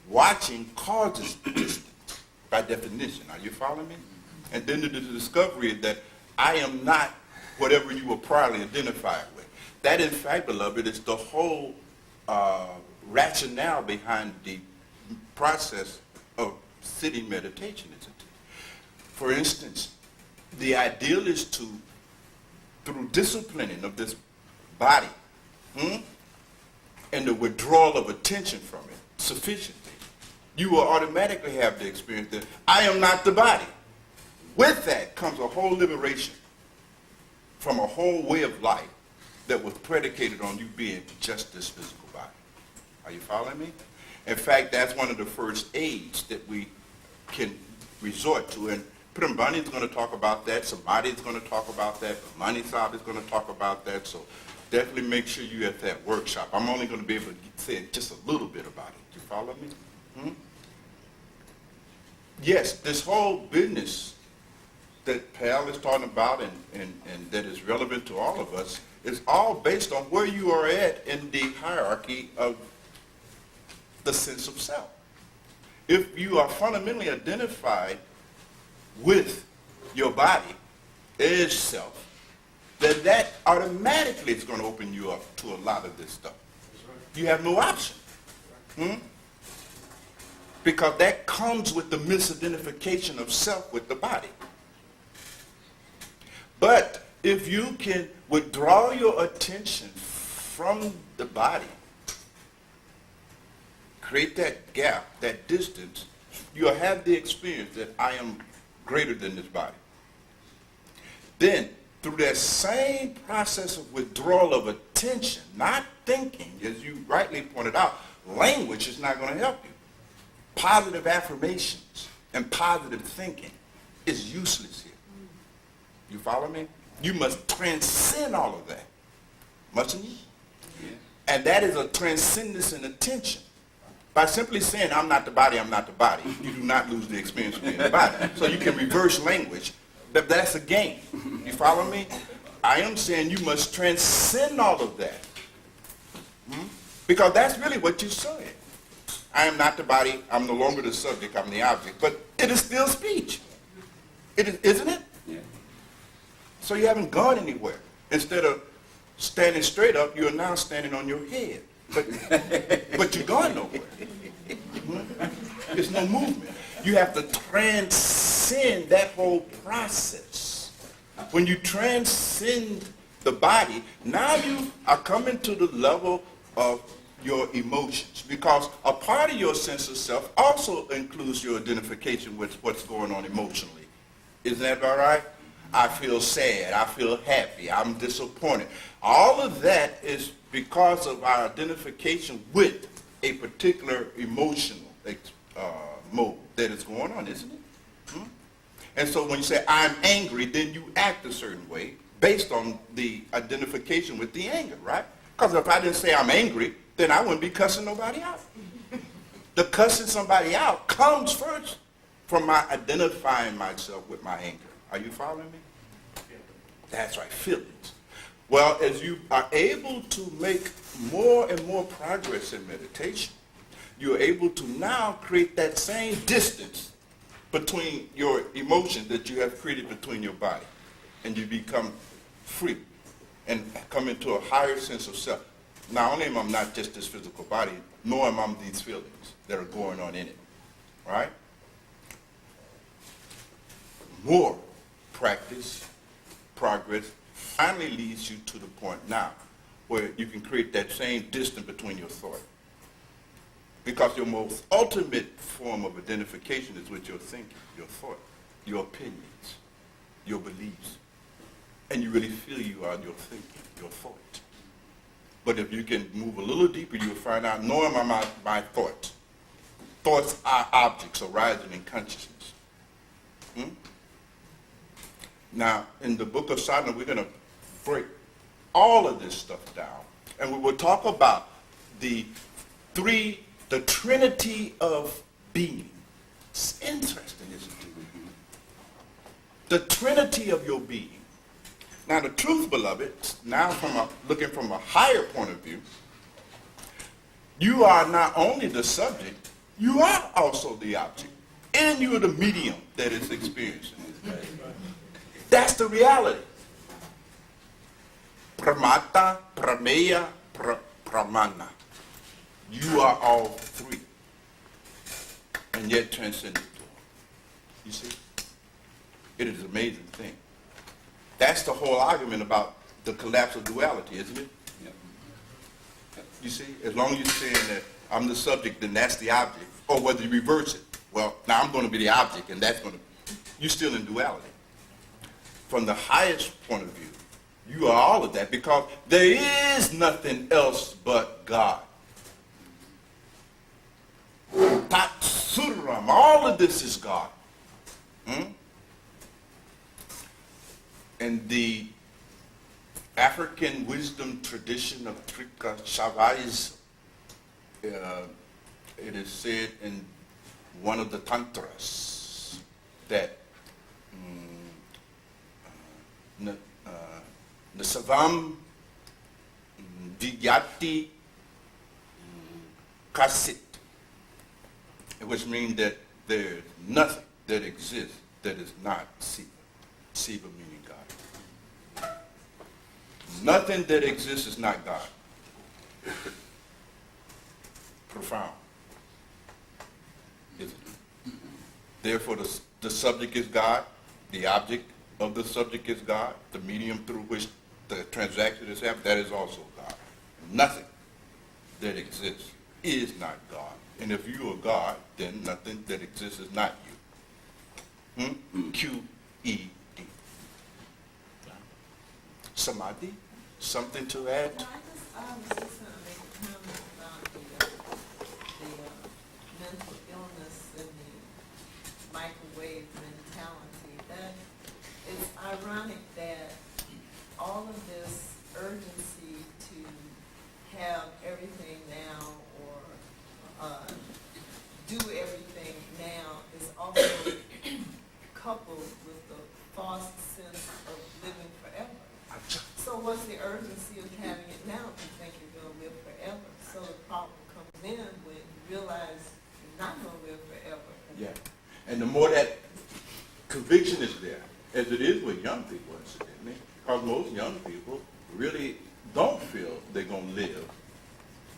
watching causes distance, by definition. Are you following me? And then the discovery that I am not whatever you were priorly identified with. That, in fact, beloved, is the whole rationale behind the process of sitting meditation, isn't it? For instance, the ideal is to, through disciplining of this body, and the withdrawal of attention from it sufficiently, you will automatically have the experience that I am not the body. With that comes a whole liberation from a whole way of life that was predicated on you being just this physical body. Are you following me? In fact, that's one of the first aids that we can resort to. And Prambani is going to talk about that. Somebody is going to talk about that. Mani Saab is going to talk about that. So definitely make sure you're at that workshop. I'm only going to be able to say just a little bit about it. You follow me? Yes, this whole business that Pal is talking about and that is relevant to all of us is all based on where you are at in the hierarchy of the sense of self. If you are fundamentally identified with your body as self, then that automatically is going to open you up to a lot of this stuff. You have no option. Because that comes with the misidentification of self with the body. But if you can withdraw your attention from the body, create that gap, that distance, you'll have the experience that I am greater than this body. Then, through that same process of withdrawal of attention, not thinking, as you rightly pointed out, language is not going to help you. Positive affirmations and positive thinking is useless here. You follow me? You must transcend all of that. Mustn't you? Yeah. And that is a transcendence in attention. By simply saying, I'm not the body, I'm not the body, you do not lose the experience of being the body. So you can reverse language. That's a game. You follow me? I am saying you must transcend all of that. Because that's really what you're saying. I am not the body, I'm no longer the subject, I'm the object. But it is still speech. Isn't it? Yeah. So you haven't gone anywhere. Instead of standing straight up, you are now standing on your head. But you're going nowhere. There's no movement. You have to transcend that whole process. When you transcend the body, now you are coming to the level of your emotions, because a part of your sense of self also includes your identification with what's going on emotionally. Isn't that all right? I feel sad, I feel happy, I'm disappointed. All of that is because of our identification with a particular emotional mode that is going on, isn't it? And so when you say, I'm angry, then you act a certain way based on the identification with the anger, right? Because if I didn't say I'm angry, then I wouldn't be cussing nobody out. The cussing somebody out comes first from my identifying myself with my anger. Are you following me? That's right, feelings. Well, as you are able to make more and more progress in meditation, you're able to now create that same distance between your emotions that you have created between your body. And you become free and come into a higher sense of self. Not only am I not just this physical body, nor am I these feelings that are going on in it. Right? More practice, progress, finally leads you to the point now where you can create that same distance between your thought. Because your most ultimate form of identification is with your thinking, your thought, your opinions, your beliefs. And you really feel you are your thinking, your thought. But if you can move a little deeper, you'll find out, no, am I my thoughts. Thoughts are objects arising in consciousness. Now, in the book of Sadhana, we're going to break all of this stuff down. And we will talk about the trinity of being. It's interesting, isn't it? The trinity of your being. Now, the truth, beloved, now looking from a higher point of view, you are not only the subject, you are also the object. And you are the medium that is experiencing it. That's the reality. Pramata, prameya, pramana. You are all three. And yet transcendent. You see? It is an amazing thing. That's the whole argument about the collapse of duality, isn't it? Yep. You see? As long as you're saying that I'm the subject, then that's the object. Or whether you reverse it. Well, now I'm going to be the object, and that's going to... You're still in duality. From the highest point of view, you are all of that because there is nothing else but God. Tat Suram, all of this is God. in the African wisdom tradition of Afrika Shavaism, it is said in one of the tantras that Nasavam Vijati Kasit, which means that there's nothing that exists that is not Siva. Siva meaning God. Nothing that exists is not God. Profound. Isn't it? Therefore, the subject is God, the object of the subject is God, the medium through which the transaction is happening, that is also God. Nothing that exists is not God. And if you are God, then nothing that exists is not you. QED. Samadhi, something to add? No, I was just going to make a comment about the mental illness and the microwave mentality. That it's ironic that all of this urgency to have everything now or do everything now is also coupled with the false sense of living forever. So what's the urgency of having it now if you think you're going to live forever? So the problem comes in when you realize you're not going to live forever. Yeah. And the more that conviction is there, as it is with young people, incidentally, because most young people really don't feel they're going to live,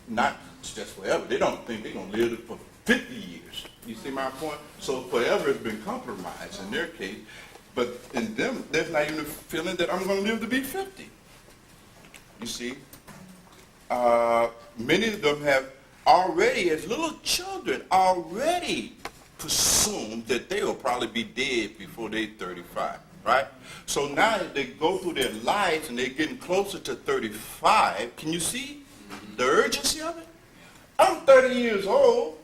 not just forever. They don't think they're going to live for 50 years. You see my point? So forever has been compromised in their case. But in them, there's not even a feeling that I'm going to live to be 50. You see? Many of them have already, as little children, already presumed that they will probably be dead before they're 35, right? So now as they go through their lives and they're getting closer to 35, can you see the urgency of it? I'm 30 years old.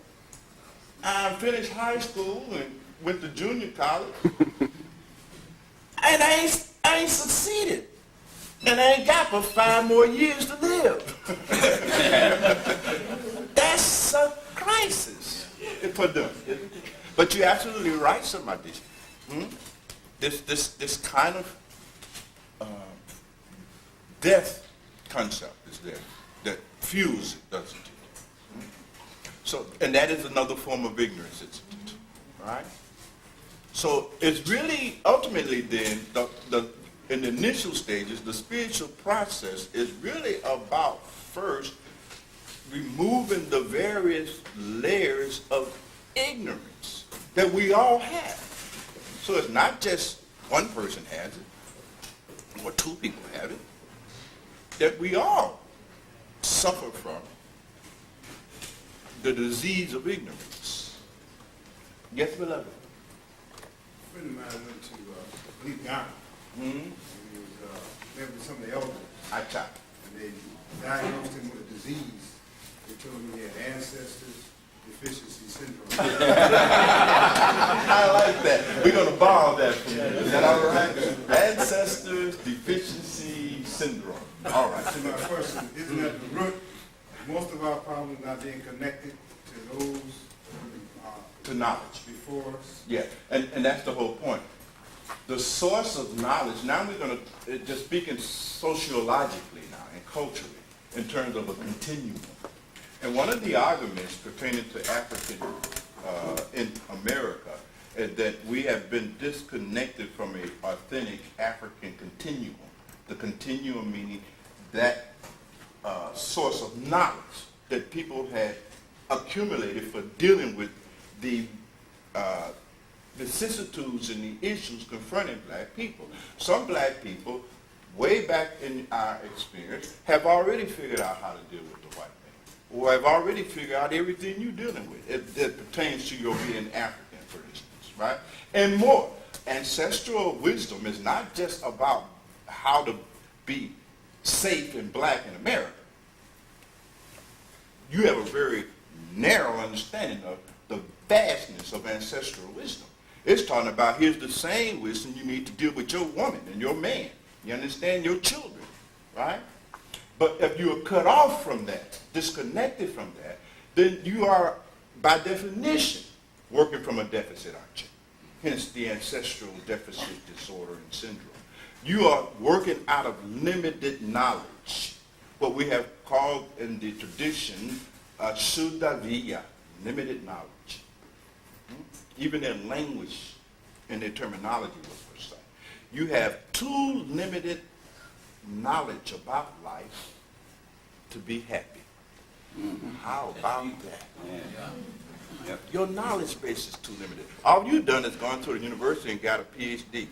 I finished high school and went to junior college. And I ain't succeeded. And I ain't got but 5 more years to live. That's a crisis for them. But you're absolutely right, somebody. This kind of death concept is there that fuels it, doesn't it? So, and that is another form of ignorance, isn't it? Right? So it's really, ultimately then, in the initial stages, the spiritual process is really about first removing the various layers of ignorance that we all have. So it's not just one person has it, or 2 people have it, that we all suffer from the disease of ignorance. Yes, beloved? A friend of mine went to, I believe, Ghana. Mm-hmm. And he was met with some of the elders. Acha. And they diagnosed him with a disease. They told him he had ancestors deficiency syndrome. I like that. We're going to borrow that from you. Is that all right? Ancestors deficiency syndrome. All right. To my question, isn't that the root of most of our problems not being connected to those To knowledge. before us? Yeah, and that's the whole point. The source of knowledge, now we're going to, just speaking sociologically now and culturally, in terms of a continuum. And one of the arguments pertaining to African in America is that we have been disconnected from an authentic African continuum. The continuum meaning that source of knowledge that people had accumulated for dealing with the vicissitudes and the issues confronting black people. Some black people, way back in our experience, have already figured out how to deal with the white man, or have already figured out everything you're dealing with that pertains to your being African, for instance, right? And more. Ancestral wisdom is not just about how to be safe and black in America. You have a very narrow understanding of the vastness of ancestral wisdom. It's talking about here's the same wisdom you need to deal with your woman and your man. You understand? Your children, right? But if you are cut off from that, disconnected from that, then you are, by definition, working from a deficit, aren't you? Hence the ancestral deficit disorder and syndrome. You are working out of limited knowledge, what we have called in the tradition sudaviya, limited knowledge. Even their language and their terminology was precise. You have too limited knowledge about life to be happy. How about that? Yeah. Your knowledge base is too limited. All you've done is gone to the university and got a PhD.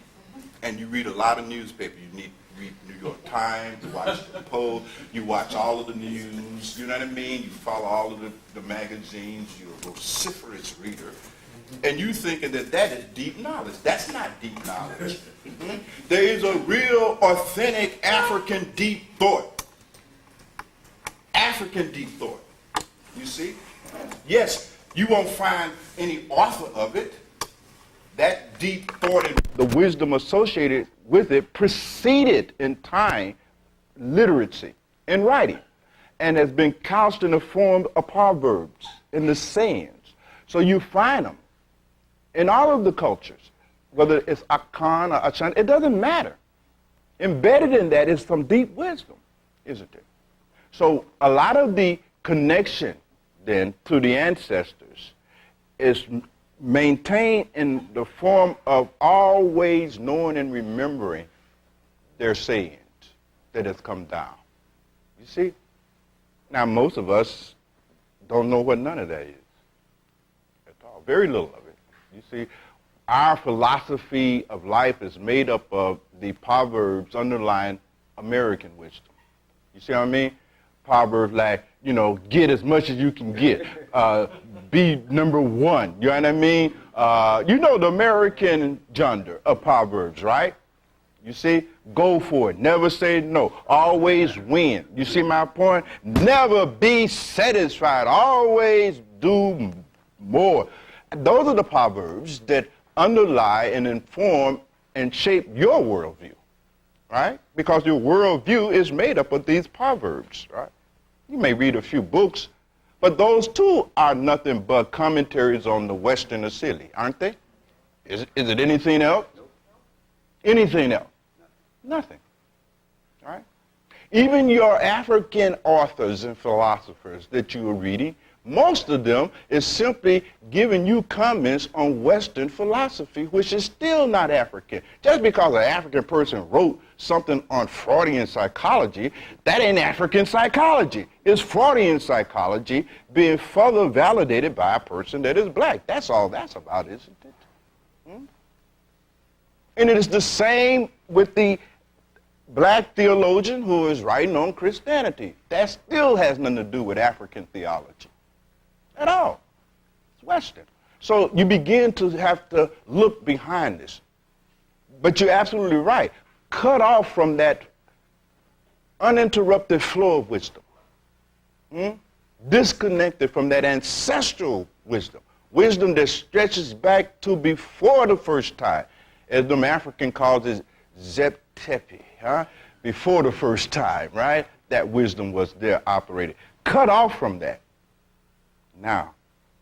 And you read a lot of newspapers. You need to read New York Times, you watch the Post, you watch all of the news, you know what I mean? You follow all of the magazines, you're a vociferous reader. And you thinking that that is deep knowledge. That's not deep knowledge. There is a real, authentic African deep thought. African deep thought. You see? Yes, you won't find any author of it. That deep thought and the wisdom associated with it preceded in time literacy and writing, and has been couched in the form of proverbs and the sayings. So you find them in all of the cultures, whether it's Akan or Achan, it doesn't matter. Embedded in that is some deep wisdom, isn't it? So a lot of the connection then to the ancestors is maintained in the form of always knowing and remembering their sayings that has come down. You see? Now most of us don't know what none of that is at all. Very little of it. You see, our philosophy of life is made up of the proverbs underlying American wisdom. You see what I mean? Proverbs like, you know, get as much as you can get. Be number one. You know what I mean? You know the American gender of Proverbs, right? You see? Go for it. Never say no. Always win. You see my point? Never be satisfied. Always do more. Those are the Proverbs that underlie and inform and shape your worldview, right? Because your worldview is made up of these Proverbs, right? You may read a few books, but those too are nothing but commentaries on the Western Asili, aren't they? Is it anything else? Nope. Anything else? Nothing. All right? Even your African authors and philosophers that you are reading, most of them is simply giving you comments on Western philosophy, which is still not African. Just because an African person wrote something on Freudian psychology, that ain't African psychology. It's Freudian psychology being further validated by a person that is black. That's all that's about, isn't it? And it is the same with the black theologian who is writing on Christianity. That still has nothing to do with African theology at all. It's Western. So you begin to have to look behind this. But you're absolutely right. Cut off from that uninterrupted flow of wisdom. Disconnected from that ancestral wisdom. Wisdom that stretches back to before the first time. As the African calls it, Zeptepi. Before the first time, right? That wisdom was there operating. Cut off from that. Now,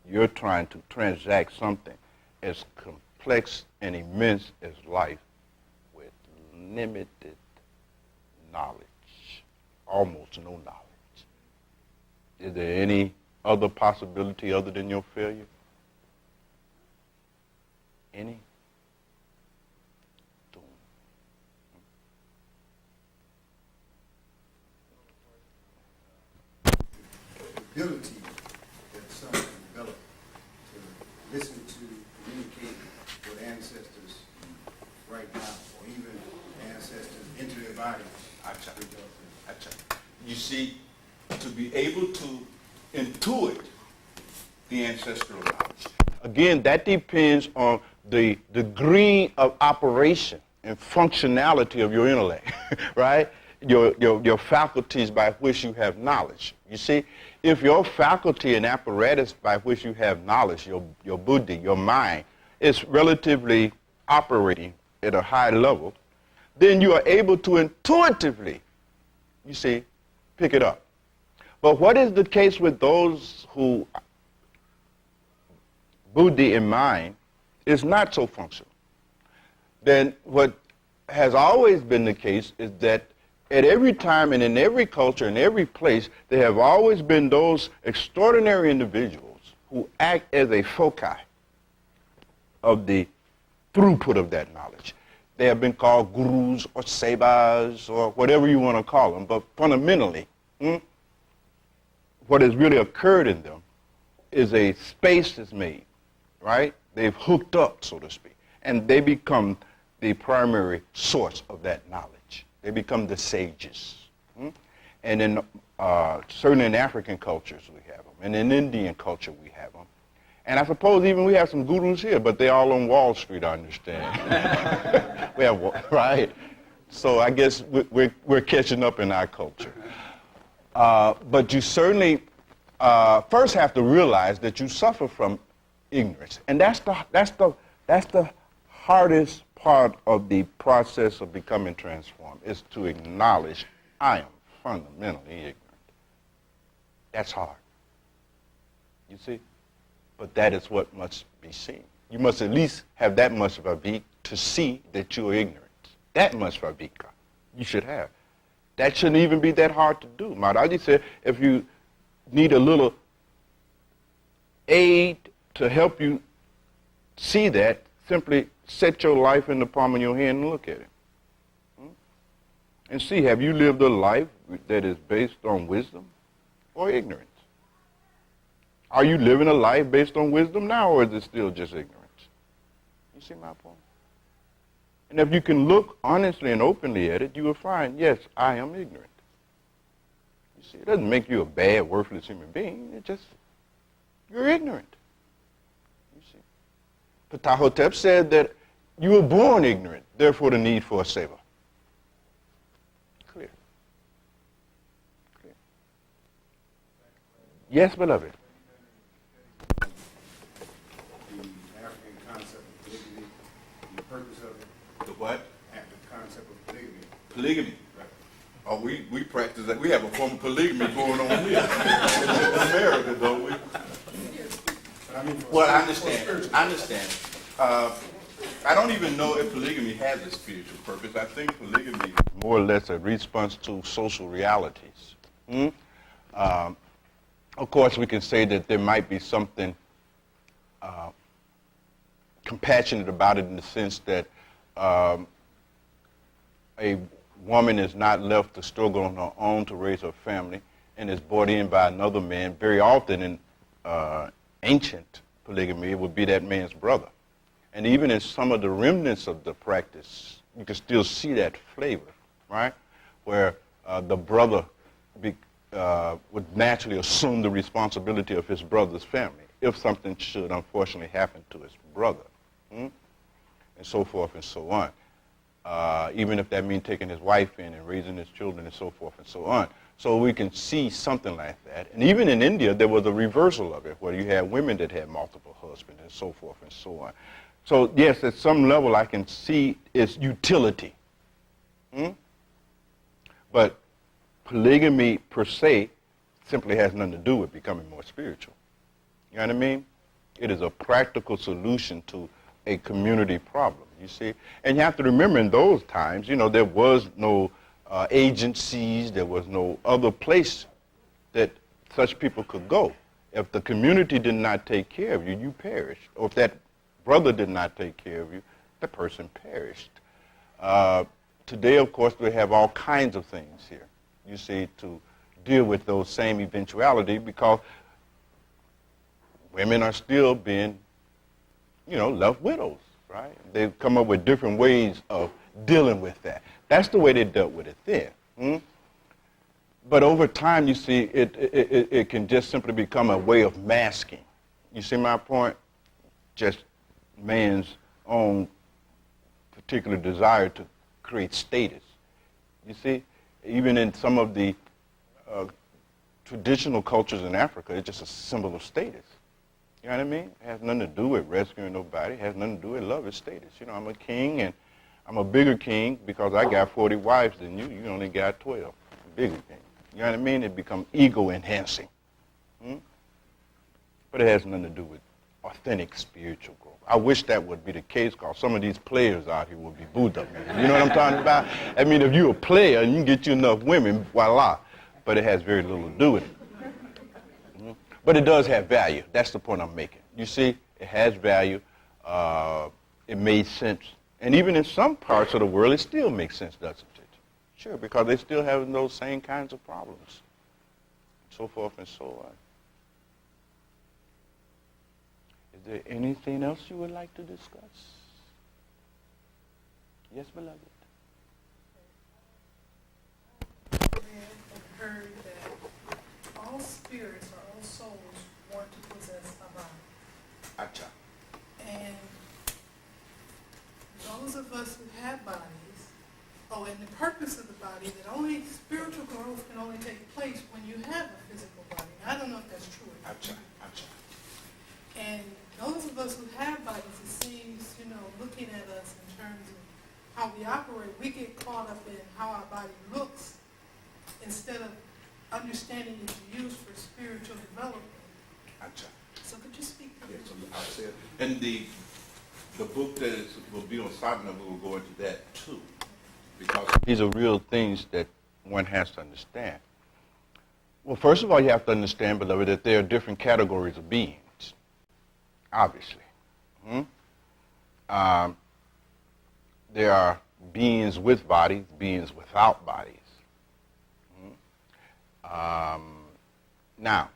you're trying to transact something as complex and immense as life with limited knowledge, almost no knowledge. Is there any other possibility other than your failure? Any? Doom. Ability that some develop to listen to, communicate with ancestors right now, or even ancestors into their bodies. You see, to be able to intuit the ancestral knowledge. Again, that depends on the degree of operation and functionality of your intellect, right? Your faculties by which you have knowledge. You see, if your faculty and apparatus by which you have knowledge, your buddhi, your mind, is relatively operating at a high level, then you are able to intuitively, you see, pick it up. But what is the case with those who buddhi in mind is not so functional? Then what has always been the case is that at every time and in every culture, in every place, there have always been those extraordinary individuals who act as a foci of the throughput of that knowledge. They have been called gurus or sebas or whatever you want to call them, but fundamentally, what has really occurred in them is a space is made, right? They've hooked up, so to speak, and they become the primary source of that knowledge. They become the sages. And in certainly in African cultures we have them, and in Indian culture we have them. And I suppose even we have some gurus here, but they're all on Wall Street, I understand. We have, right? So I guess we're catching up in our culture. But you certainly first have to realize that you suffer from ignorance, and that's the hardest part of the process of becoming transformed, is to acknowledge I am fundamentally ignorant. That's hard. You see? But that is what must be seen. You must at least have that much of a vivek to see that you are ignorant. That much viveka you should have. That shouldn't even be that hard to do. Maharaji said if you need a little aid to help you see that, simply set your life in the palm of your hand and look at it. And see, have you lived a life that is based on wisdom or ignorance? Are you living a life based on wisdom now, or is it still just ignorance? You see my point? And if you can look honestly and openly at it, you will find, yes, I am ignorant. You see, it doesn't make you a bad, worthless human being. It just, you're ignorant. You see. Ptahhotep said that you were born ignorant, therefore the need for a savior. Clear. Clear. Yes, beloved. The African concept of polygamy, the purpose of it, The what? the concept of polygamy. Polygamy. Right. Oh, we practice that. We have a form of polygamy going on here in America, don't we? Well, I understand. I don't even know if polygamy has a spiritual purpose. I think polygamy is More or less a response to social realities. Of course, we can say that there might be something compassionate about it in the sense that a woman is not left to struggle on her own to raise her family and is brought in by another man. Very often in ancient polygamy, it would be that man's brother. And even in some of the remnants of the practice, you can still see that flavor, right? Where the brother would naturally assume the responsibility of his brother's family if something should unfortunately happen to his brother, and so forth and so on. Even if that means taking his wife in and raising his children and so forth and so on. So we can see something like that. And even in India, there was a reversal of it, where you had women that had multiple husbands and so forth and so on. So yes, at some level I can see its utility. But polygamy per se simply has nothing to do with becoming more spiritual. You know what I mean? It is a practical solution to a community problem, you see? And you have to remember in those times, you know, there was no agencies, there was no other place that such people could go. If the community did not take care of you, you perished. Or if that brother did not take care of you, the person perished. Today, of course, we have all kinds of things here, you see, to deal with those same eventualities, because women are still being, you know, left widows, right? They've come up with different ways of dealing with that. That's the way they dealt with it then. But over time, you see, it can just simply become a way of masking. You see my point? Just man's own particular desire to create status. You see, even in some of the traditional cultures in Africa, it's just a symbol of status. You know what I mean? It has nothing to do with rescuing nobody. It has nothing to do with love. It's status. You know, I'm a king, and I'm a bigger king because I got 40 wives than you. You only got 12. I'm a bigger king. You know what I mean? It becomes ego-enhancing. But it has nothing to do with authentic spiritual growth. I wish that would be the case, because some of these players out here would be Buddha. You know what I'm talking about? I mean, if you're a player and you can get you enough women, voila. But it has very little to do with it. But it does have value. That's the point I'm making. You see, it has value. It made sense. And even in some parts of the world, it still makes sense, doesn't it? Sure, because they still have those same kinds of problems. So forth and so on. Is there anything else you would like to discuss? Yes, beloved. Read and heard that all spirits or all souls want to possess a body. Acha. And those of us who have bodies, and the purpose of the body, that only spiritual growth can only take place when you have a physical body. Now, I don't know if that's true or not. Acha. Acha. And those of us who have bodies, it seems, looking at us in terms of how we operate, we get caught up in how our body looks instead of understanding it's used for spiritual development. Acha. So could you speak to Yes, that? I said. And the book that will be on Sadhana, we will go into that too. Because these are real things that one has to understand. Well, first of all, you have to understand, beloved, that there are different categories of beings, obviously. There are beings with bodies, beings without bodies. Now,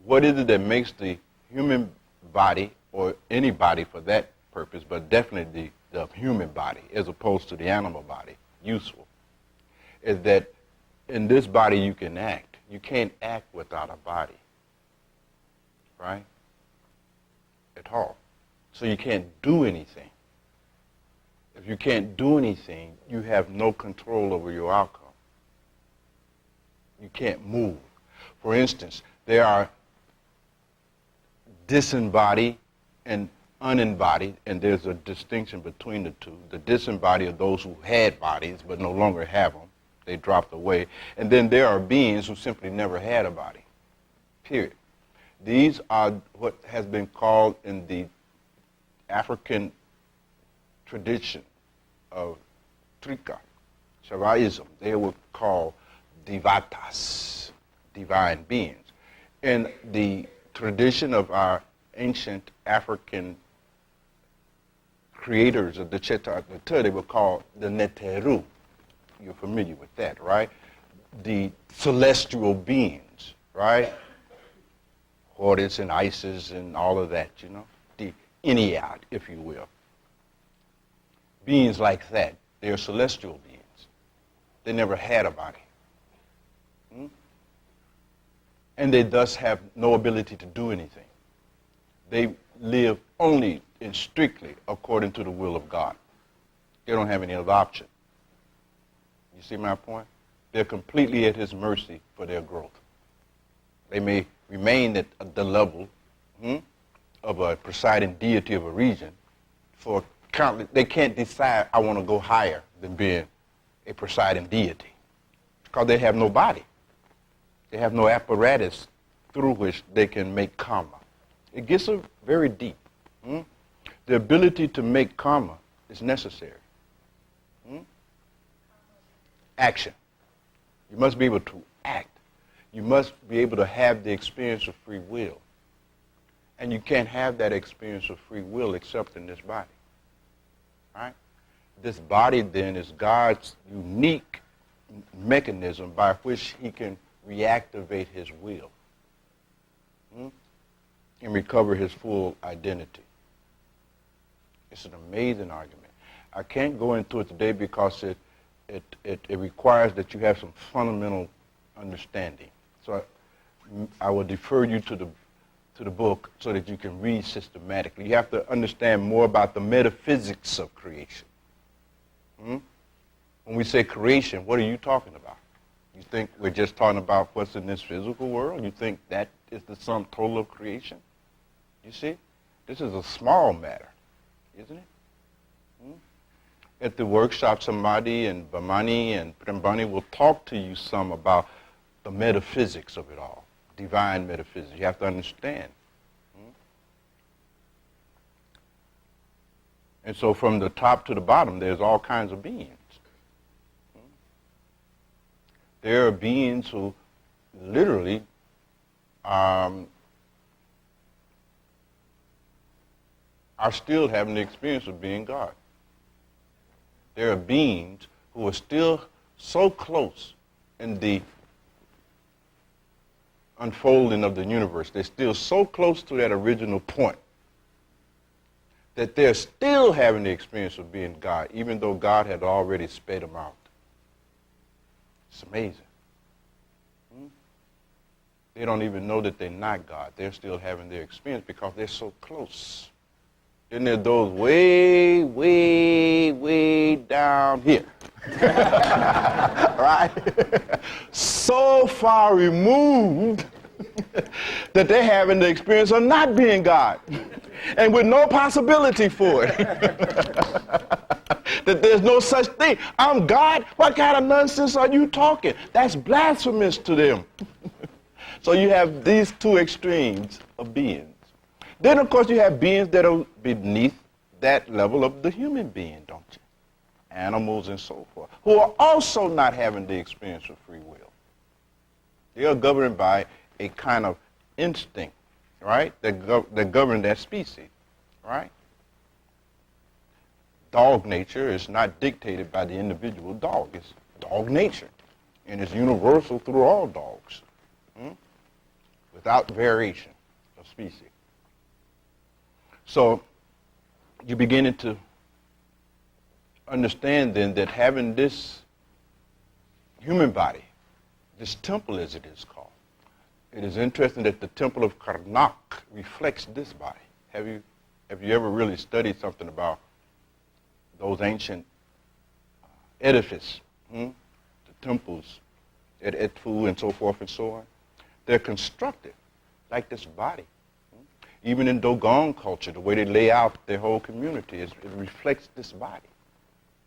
what is it that makes the human body, or any body for that purpose, but definitely the human body as opposed to the animal body, useful, is that in this body you can act. You can't act without a body, right? At all. So you can't do anything. If you can't do anything, you have no control over your outcome. You can't move. For instance, there are disembodied and unembodied, and there's a distinction between the two. The disembodied are those who had bodies but no longer have them. They dropped away. And then there are beings who simply never had a body, period. These are what has been called in the African tradition of Trika, Shaivism, they were called Devatas, divine beings. In the tradition of our ancient African creators of the Chetagata, they were called the Neteru. You're familiar with that, right? The celestial beings, right? Horus and Isis and all of that, the Ennead, if you will. Beings like that, they're celestial beings. They never had a body. And they thus have no ability to do anything. They live only and strictly according to the will of God. They don't have any other option. You see my point? They're completely at his mercy for their growth. They may remain at the level of a presiding deity of a region for countless. They can't decide, I want to go higher than being a presiding deity, because they have no body. They have no apparatus through which they can make karma. It gets very deep. The ability to make karma is necessary. Action. You must be able to act. You must be able to have the experience of free will. And you can't have that experience of free will except in this body. Right? This body then is God's unique mechanism by which he can reactivate his will and recover his full identity. It's an amazing argument. I can't go into it today because it requires that you have some fundamental understanding. So I will defer you to the book so that you can read systematically. You have to understand more about the metaphysics of creation. When we say creation, what are you talking about? You think we're just talking about what's in this physical world? You think that is the sum total of creation? You see? This is a small matter, isn't it? At the workshop, Samadhi and Bhamani and Prembani will talk to you some about the metaphysics of it all, divine metaphysics. You have to understand. And so from the top to the bottom, there's all kinds of beings. There are beings who literally are still having the experience of being God. There are beings who are still so close in the unfolding of the universe. They're still so close to that original point that they're still having the experience of being God, even though God had already sped them out. It's amazing. They don't even know that they're not God. They're still having their experience because they're so close. Then there are those way, way, way down here. Right? So far removed that they're having the experience of not being God. And with no possibility for it. That there's no such thing. I'm God? What kind of nonsense are you talking? That's blasphemous to them. So you have these two extremes of beings. Then, of course, you have beings that are beneath that level of the human being, don't you? Animals and so forth, who are also not having the experience of free will. They are governed by a kind of instinct, right, that govern that species, right? Dog nature is not dictated by the individual dog. It's dog nature, and it's universal through all dogs, without variation of species. So you're beginning to understand then that having this human body, this temple as it is called, it is interesting that the temple of Karnak reflects this body. Have you ever really studied something about those ancient edifices, the temples at Edfu and so forth and so on? They're constructed like this body. Even in Dogon culture, the way they lay out their whole community, it reflects this body.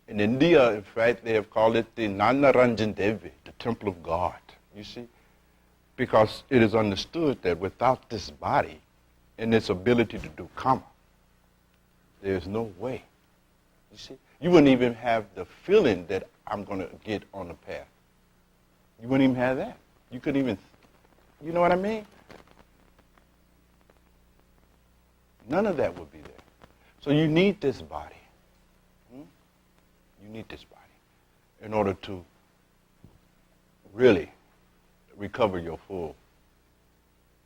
In India, in fact, they have called it the Nanaranjan Devi, the temple of God, you see? Because it is understood that without this body and its ability to do karma, there's no way. You see? You wouldn't even have the feeling that I'm going to get on the path. You wouldn't even have that. You couldn't even, you know what I mean? None of that would be there. So you need this body. You need this body in order to really recover your full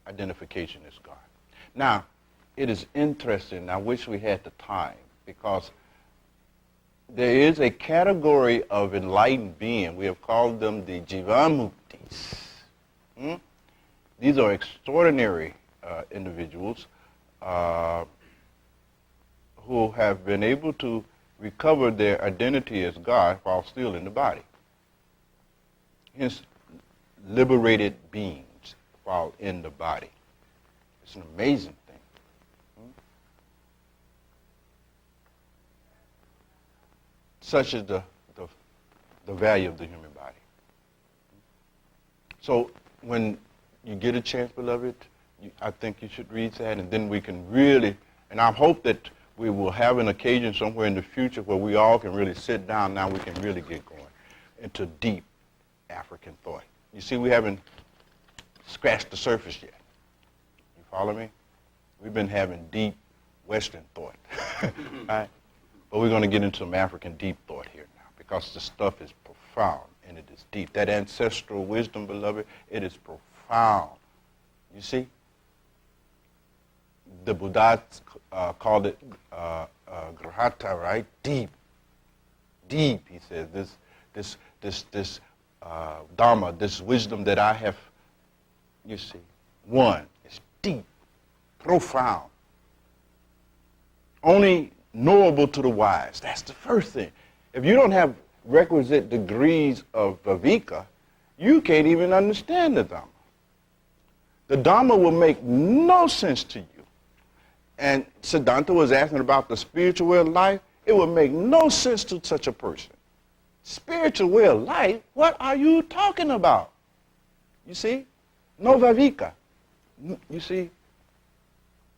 identification as God. Now, it is interesting. I wish we had the time, because there is a category of enlightened being. We have called them the Jivamuktis. These are extraordinary individuals who have been able to recover their identity as God while still in the body. Hence, liberated beings while in the body. It's an amazing thing. Such is the value of the human body. So when you get a chance, beloved, I think you should read that, and then we can really, and I hope that we will have an occasion somewhere in the future where we all can really sit down. Now we can really get going into deep African thought. You see, we haven't scratched the surface yet. You follow me? We've been having deep Western thought, right? But we're going to get into some African deep thought here now, because the stuff is profound and it is deep. That ancestral wisdom, beloved, it is profound. You see? The Buddha called it grahata, right? Deep, deep. He says this dharma, this wisdom that I have. You see, one is deep, profound, only knowable to the wise. That's the first thing. If you don't have requisite degrees of viveka, you can't even understand the Dharma. The Dharma will make no sense to you. And Siddhanta was asking about the spiritual way of life. It would make no sense to such a person. Spiritual way of life? What are you talking about? You see? Novavika. You see?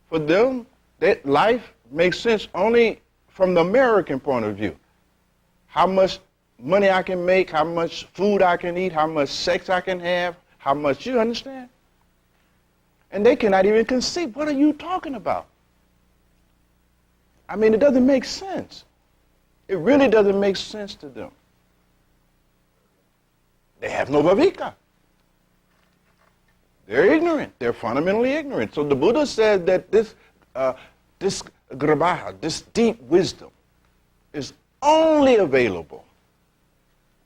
For them, that life makes sense only from the American point of view. How much money I can make, how much food I can eat, how much sex I can have, how much, you understand? And they cannot even conceive. What are you talking about? I mean, it doesn't make sense. It really doesn't make sense to them. They have no bhavika. They're ignorant. They're fundamentally ignorant. So the Buddha said that this grabha, this deep wisdom, is only available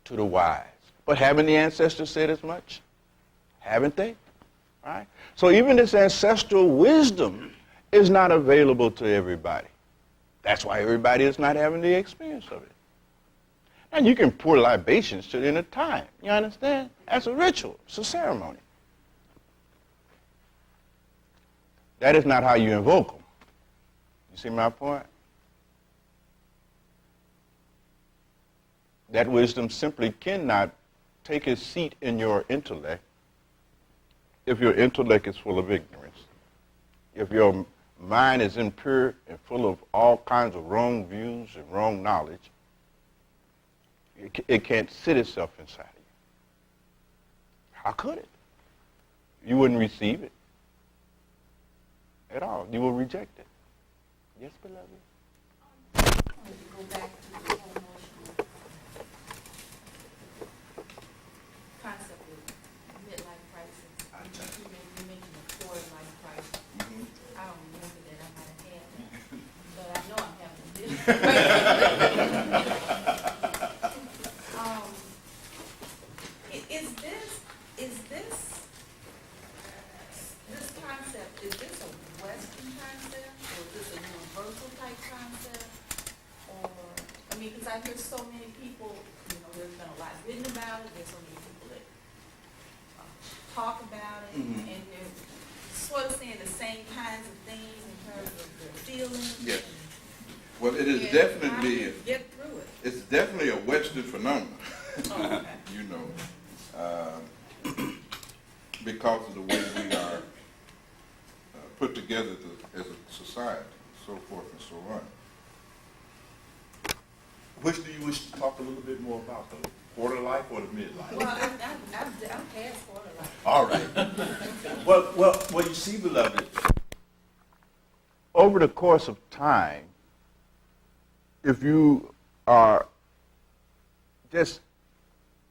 to the wise. But haven't the ancestors said as much? Haven't they? Right? So even this ancestral wisdom is not available to everybody. That's why everybody is not having the experience of it. And you can pour libations to the end of time. You understand? That's a ritual. It's a ceremony. That is not how you invoke them. You see my point? That wisdom simply cannot take a seat in your intellect if your intellect is full of ignorance. If your mind is impure and full of all kinds of wrong views and wrong knowledge, it can't sit itself inside of you. How could it? You wouldn't receive it at all. You will reject it. Yes, beloved? I wanted to go back to the whole notion of concept of midlife crisis. You mentioned a quarter life crisis. I don't remember that I might have had that, but I know I'm having this. This concept, is this a Western concept, or is this a universal type concept? Or, I mean, because I hear so many people, there's been a lot written about it, there's so many people that talk about it, and they're sort of saying the same kinds of things in terms of their feelings. Yes. Well, it is And definitely, how do you get through it? it's definitely a Western phenomenon. Oh, okay. Because of the way we are put together as a society, so forth and so on. Which do you wish to talk a little bit more about, the quarter life or the midlife? Well, I'm past quarter life. All right. well, you see, beloved, Over the course of time, if you are just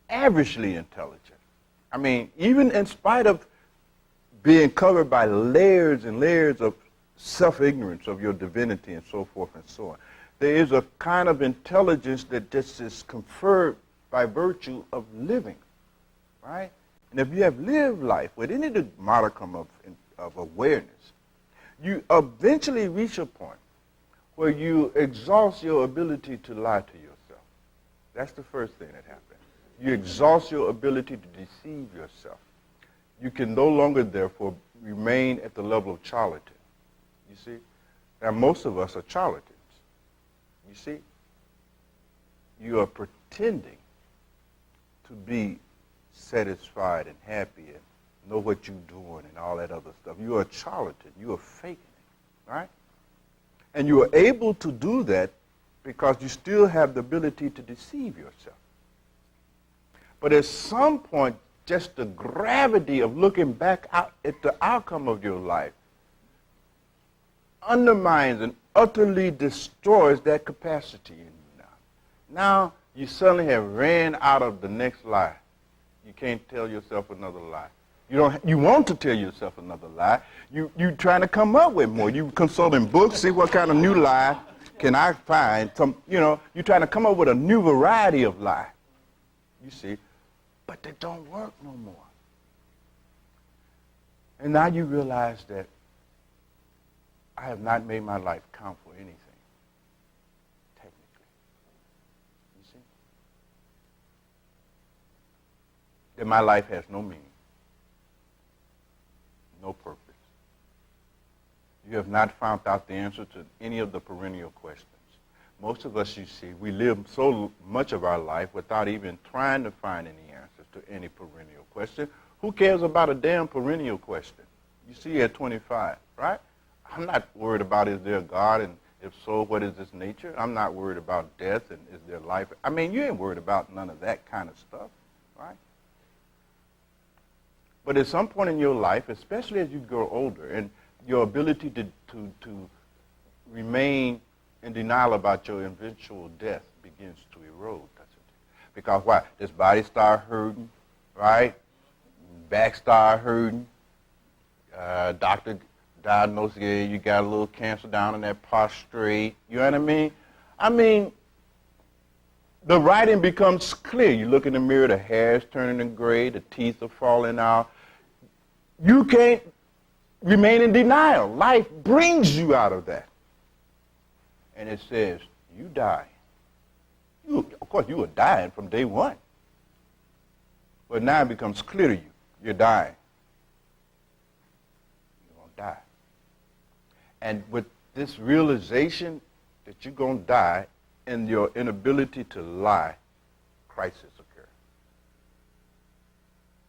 averagely intelligent, I mean, even in spite of being covered by layers and layers of self-ignorance of your divinity and so forth and so on, there is a kind of intelligence that just is conferred by virtue of living, right? And if you have lived life with any modicum of awareness, you eventually reach a point where you exhaust your ability to lie to yourself. That's the first thing that happens. You exhaust your ability to deceive yourself. You can no longer, therefore, remain at the level of charlatan. You see? Now, most of us are charlatans. You see? You are pretending to be satisfied and happy and know what you're doing and all that other stuff. You are a charlatan. You are faking it, right? And you are able to do that because you still have the ability to deceive yourself. But at some point, just the gravity of looking back out at the outcome of your life undermines and utterly destroys that capacity in you now. Now you suddenly have ran out of the next lie. You can't tell yourself another lie. You want to tell yourself another lie. You trying to come up with more. You consulting books, see what kind of new lie can I find. You're trying to come up with a new variety of lie. You see. But they don't work no more. And now you realize that I have not made my life count for anything, technically. You see? that my life has no meaning, no purpose. You have not found out the answer to any of the perennial questions. Most of us, you see, we live so much of our life without even trying to find any answers to any perennial question. Who cares about a damn perennial question? You see at 25, right? I'm not worried about is there a God, and if so, what is its nature? I'm not worried about death and is there life. I mean, you ain't worried about none of that kind of stuff, right? But at some point in your life, especially as you grow older, and your ability to remain in denial about your eventual death begins to erode, doesn't it? Because why? This body start hurting, right? Back start hurting. Doctor diagnosed, yeah, you got a little cancer down in that prostrate. You know what I mean? I mean, the writing becomes clear. You look in the mirror, the hair's turning to gray, the teeth are falling out. You can't remain in denial. Life brings you out of that. And it says, you die. Of course, you were dying from day one. But now it becomes clear to you, you're dying. You're going to die. And with this realization that you're going to die and your inability to lie, crisis occurs.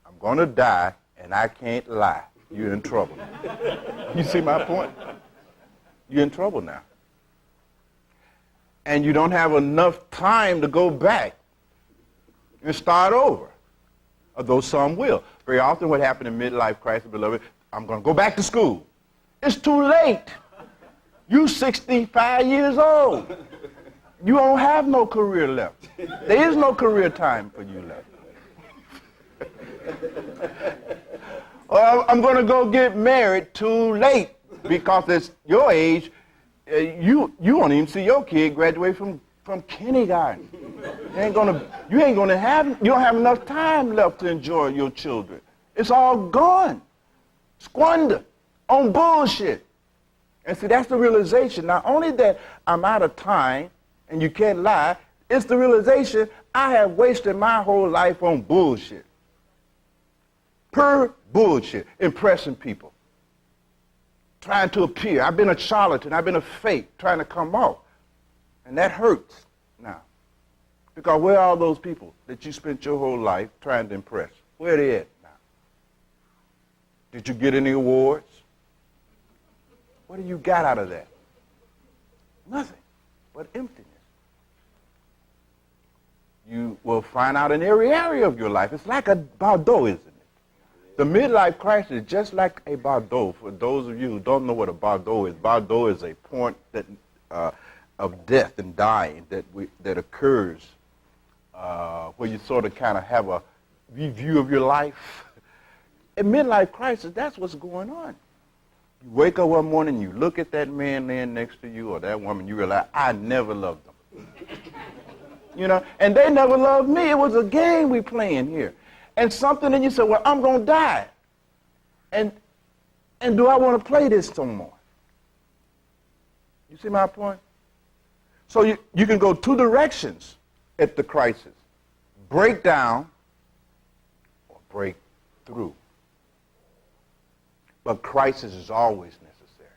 I'm going to die and I can't lie. You're in trouble. You see my point? You're in trouble now. And you don't have enough time to go back and start over, although some will. Very often what happened in midlife crisis, beloved, I'm going to go back to school. It's too late. You're 65 years old. You don't have no career left. There is no career time for you left. Well, I'm going to go get married too late because at your age, you won't even see your kid graduate from kindergarten. You don't have enough time left to enjoy your children. It's all gone, squandered on bullshit. And see, that's the realization. Not only that I'm out of time and you can't lie, it's the realization I have wasted my whole life on bullshit. Pure bullshit, impressing people, trying to appear. I've been a charlatan. I've been a fake, trying to come off. And that hurts now. Because where are all those people that you spent your whole life trying to impress? Where are they at now? Did you get any awards? What do you got out of that? Nothing but emptiness. You will find out in every area of your life. It's like a Bordeaux, isn't it? The midlife crisis is just like a Bordeaux. For those of you who don't know what a Bordeaux is a point that, of death and dying that occurs where you sort of kind of have a review of your life. In midlife crisis, that's what's going on. You wake up one morning, you look at that man laying next to you or that woman, you realize, I never loved them. You know, and they never loved me. It was a game we playing here. And something in you said, well, I'm going to die. And do I want to play this no more? You see my point? So you can go two directions at the crisis. Break down or break through. But crisis is always necessary.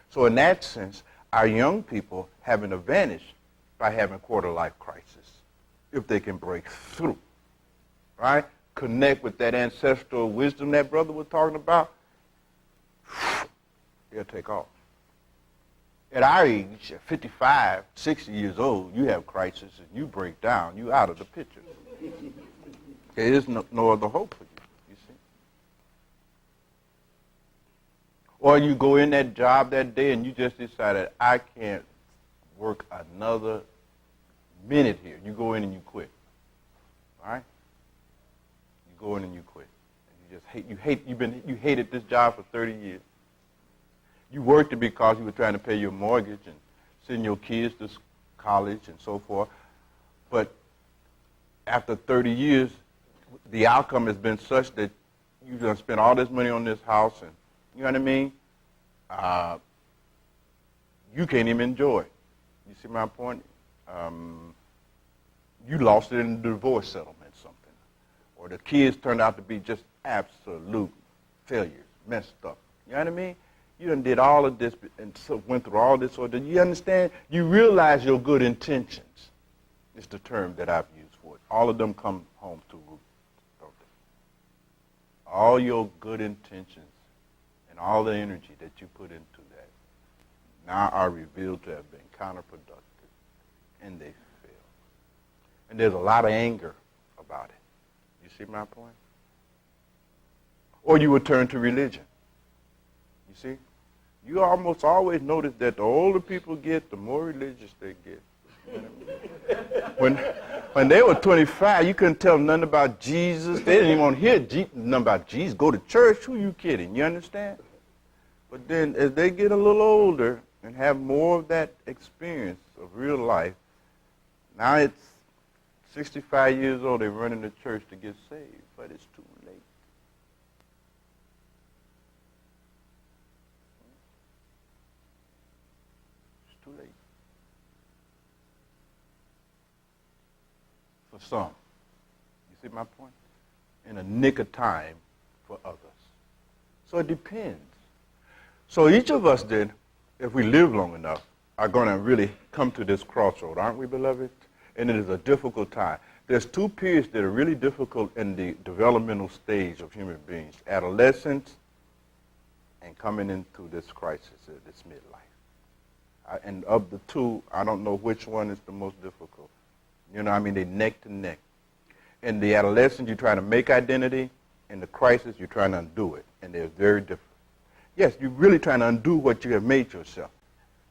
So in that sense, our young people have an advantage by having quarter-life crisis if they can break through. Right? Connect with that ancestral wisdom that brother was talking about, they'll take off. At our age, at 55, 60 years old, you have crisis and you break down, you out of the picture. There is no other hope for you see. Or you go in that job that day and you just decided, I can't work another minute here. You go in and you quit. All right? You go in and you quit. And you hated this job for 30 years. You worked it because you were trying to pay your mortgage and send your kids to college and so forth. But after 30 years, the outcome has been such that you're going to spend all this money on this house and, you know what I mean? You can't even enjoy it. You see my point? You lost it in a divorce settlement or something. Or or the kids turned out to be just absolute failures, messed up. You know what I mean? You done did all of this and so went through all this order. You understand? You realize your good intentions is the term that I've used for it. All of them come home to root, don't they? All your good intentions and all the energy that you put into that now are revealed to have been counterproductive, and they fail. And there's a lot of anger about it. You see my point? Or you would turn to religion. You see? You almost always notice that the older people get, the more religious they get. You know what I mean? When they were 25, you couldn't tell them nothing about Jesus. They didn't even want to hear nothing about Jesus. Go to church? Who you kidding? You understand? But then as they get a little older and have more of that experience of real life, now it's 65 years old, they're running to church to get saved, but it's too late. It's too late. For some. You see my point? In a nick of time for others. So it depends. So each of us then, if we live long enough, are going to really come to this crossroad, aren't we, beloved? And it is a difficult time. There's two periods that are really difficult in the developmental stage of human beings, adolescence and coming into this crisis, this midlife. And of the two, I don't know which one is the most difficult. You know, I mean, they're neck to neck. In the adolescence, you're trying to make identity. In the crisis, you're trying to undo it. And they're very different. Yes, you're really trying to undo what you have made yourself.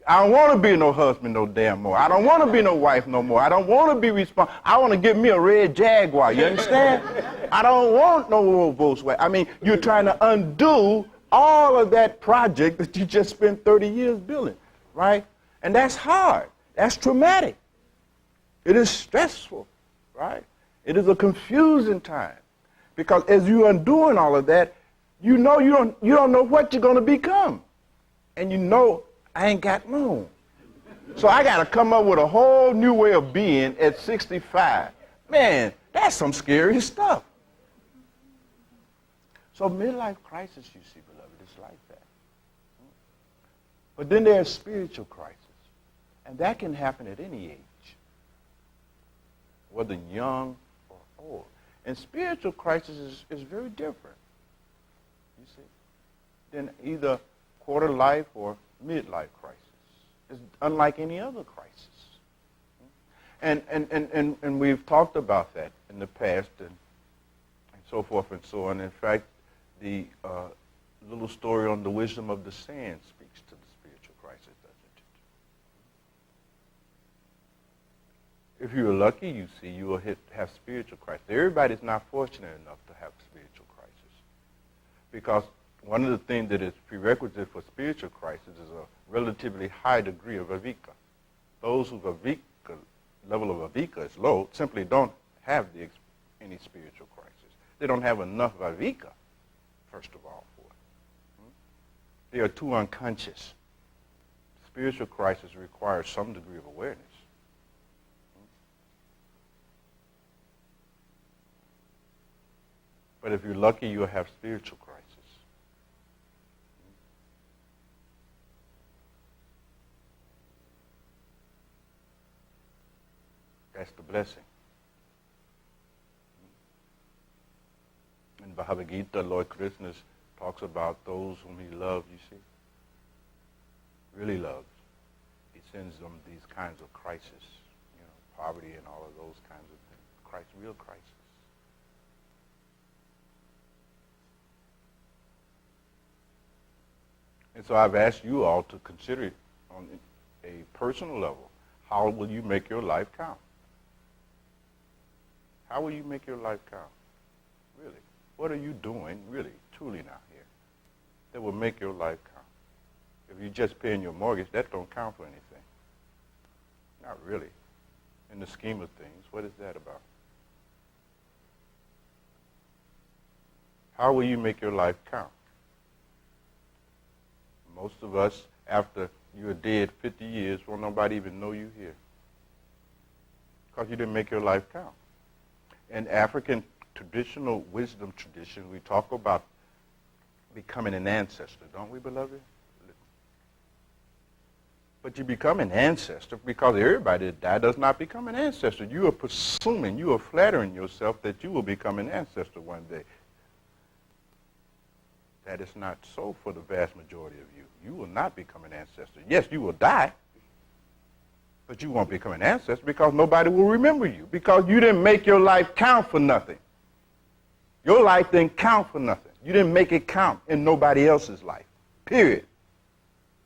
I don't want to be no husband no damn more. I don't want to be no wife no more. I don't want to be responsible. I want to get me a red Jaguar. You understand? I don't want no old Volkswagen. I mean, you're trying to undo all of that project that you just spent 30 years building, right? And that's hard. That's traumatic. It is stressful, right? It is a confusing time. Because as you're undoing all of that, you know you don't know what you're going to become. And you know I ain't got long. So I got to come up with a whole new way of being at 65. Man, that's some scary stuff. So midlife crisis, you see, beloved, is like that. But then there's spiritual crisis. And that can happen at any age, whether young or old. And spiritual crisis is very different, you see, than either quarter life or midlife crisis. It's unlike any other crisis. And we've talked about that in the past and so forth and so on. In fact, the little story on the wisdom of the sand speaks to the spiritual crisis, doesn't it? If you're lucky, you see, you will have spiritual crisis. Everybody's not fortunate enough to have spiritual crisis. Because one of the things that is prerequisite for spiritual crisis is a relatively high degree of avika. Those whose level of avika is low simply don't have any spiritual crisis. They don't have enough avika, first of all, for it. They are too unconscious. Spiritual crisis requires some degree of awareness. But if you're lucky, you'll have spiritual crisis. That's the blessing. In Bhagavad Gita, Lord Krishna talks about those whom he loves, you see. Really loves. He sends them these kinds of crises, you know, poverty and all of those kinds of things. Real crisis. And so I've asked you all to consider it on a personal level. How will you make your life count? How will you make your life count? Really? What are you doing, really, truly now here, that will make your life count? If you're just paying your mortgage, that don't count for anything. Not really. In the scheme of things, what is that about? How will you make your life count? Most of us, after you're dead 50 years, won't nobody even know you here. Because you didn't make your life count. In African traditional wisdom tradition, we talk about becoming an ancestor, don't we, beloved? But you become an ancestor because everybody that died does not become an ancestor. You are presuming, you are flattering yourself that you will become an ancestor one day. That is not so for the vast majority of you. You will not become an ancestor. Yes, you will die, but you won't become an ancestor because nobody will remember you because you didn't make your life count for nothing. Your life didn't count for nothing. You didn't make it count in nobody else's life, period.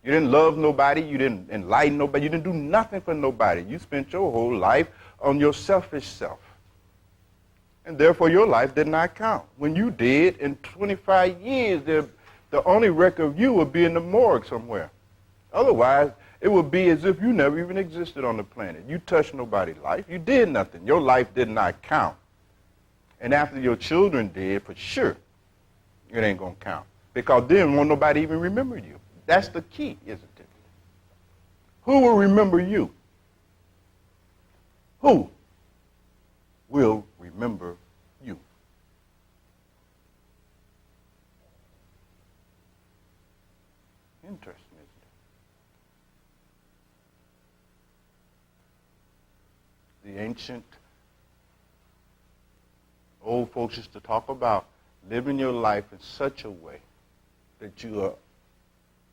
You didn't love nobody. You didn't enlighten nobody. You didn't do nothing for nobody. You spent your whole life on your selfish self. And therefore, your life did not count. When you did, in 25 years, the only record of you would be in the morgue somewhere. Otherwise, it would be as if you never even existed on the planet. You touched nobody's life. You did nothing. Your life did not count. And after your children did, for sure, it ain't going to count. Because then won't nobody even remember you. That's the key, isn't it? Who will remember you? Who will remember you? Interesting, isn't it? The ancient old folks used to talk about living your life in such a way that you are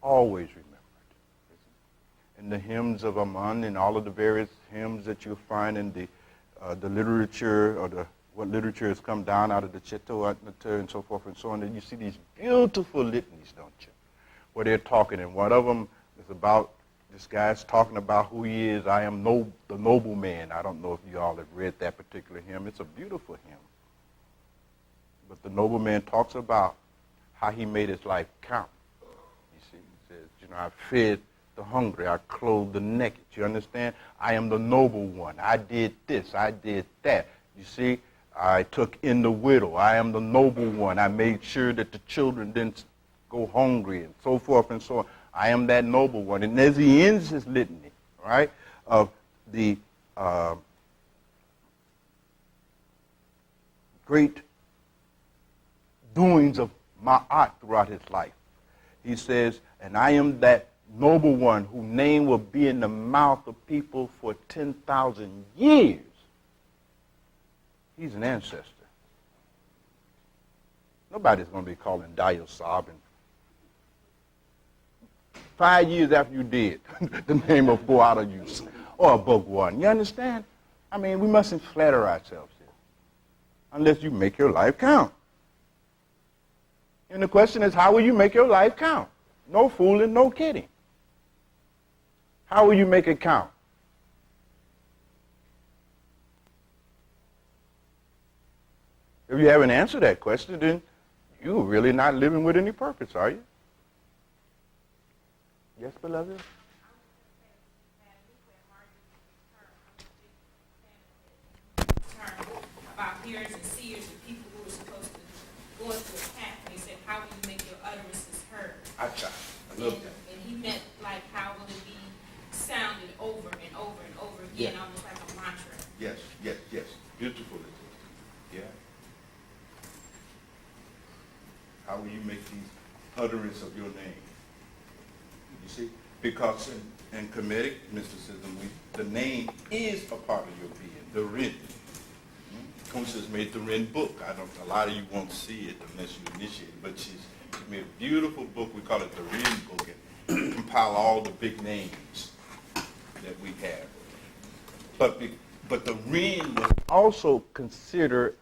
always remembered. In the hymns of Amun and all of the various hymns that you'll find in the literature or what literature has come down out of the Cheto and so forth and so on, and you see these beautiful litanies, don't you, where they're talking, and one of them is about, this guy's talking about who he is. I am the noble man. I don't know if you all have read that particular hymn. It's a beautiful hymn. But the noble man talks about how he made his life count. I fed the hungry. I clothed the naked. You understand? I am the noble one. I did this. I did that. You see? I took in the widow. I am the noble one. I made sure that the children didn't go hungry and so forth and so on. I am that noble one. And as he ends his litany, right, of the great doings of Ma'at throughout his life, he says, and I am that noble one whose name will be in the mouth of people for 10,000 years. He's an ancestor. Nobody's going to be calling Dio Sobbing 5 years after you did. The name will go out of use. Or Bhagwan. You understand? I mean, we mustn't flatter ourselves here unless you make your life count. And the question is, how will you make your life count? No fooling, no kidding. How will you make it count? If you haven't answered that question, then you're really not living with any purpose, are you? Yes, beloved? About hearers and seers and people who are supposed to go into a path. And he said, how will you make your utterances heard? I love that. And he meant, like, how will it be sounded over and over and over again, almost like a mantra. Yes. Beautiful. Yeah. How will you make these utterance of your name? You see? Because in Kemetic mysticism, the name is a part of your being, the Rin. Kunsa's made the Rin book. A lot of you won't see it unless you initiate it, but she's made a beautiful book. We call it the Rin book, and compile all the big names that we have. But the Rin was also considered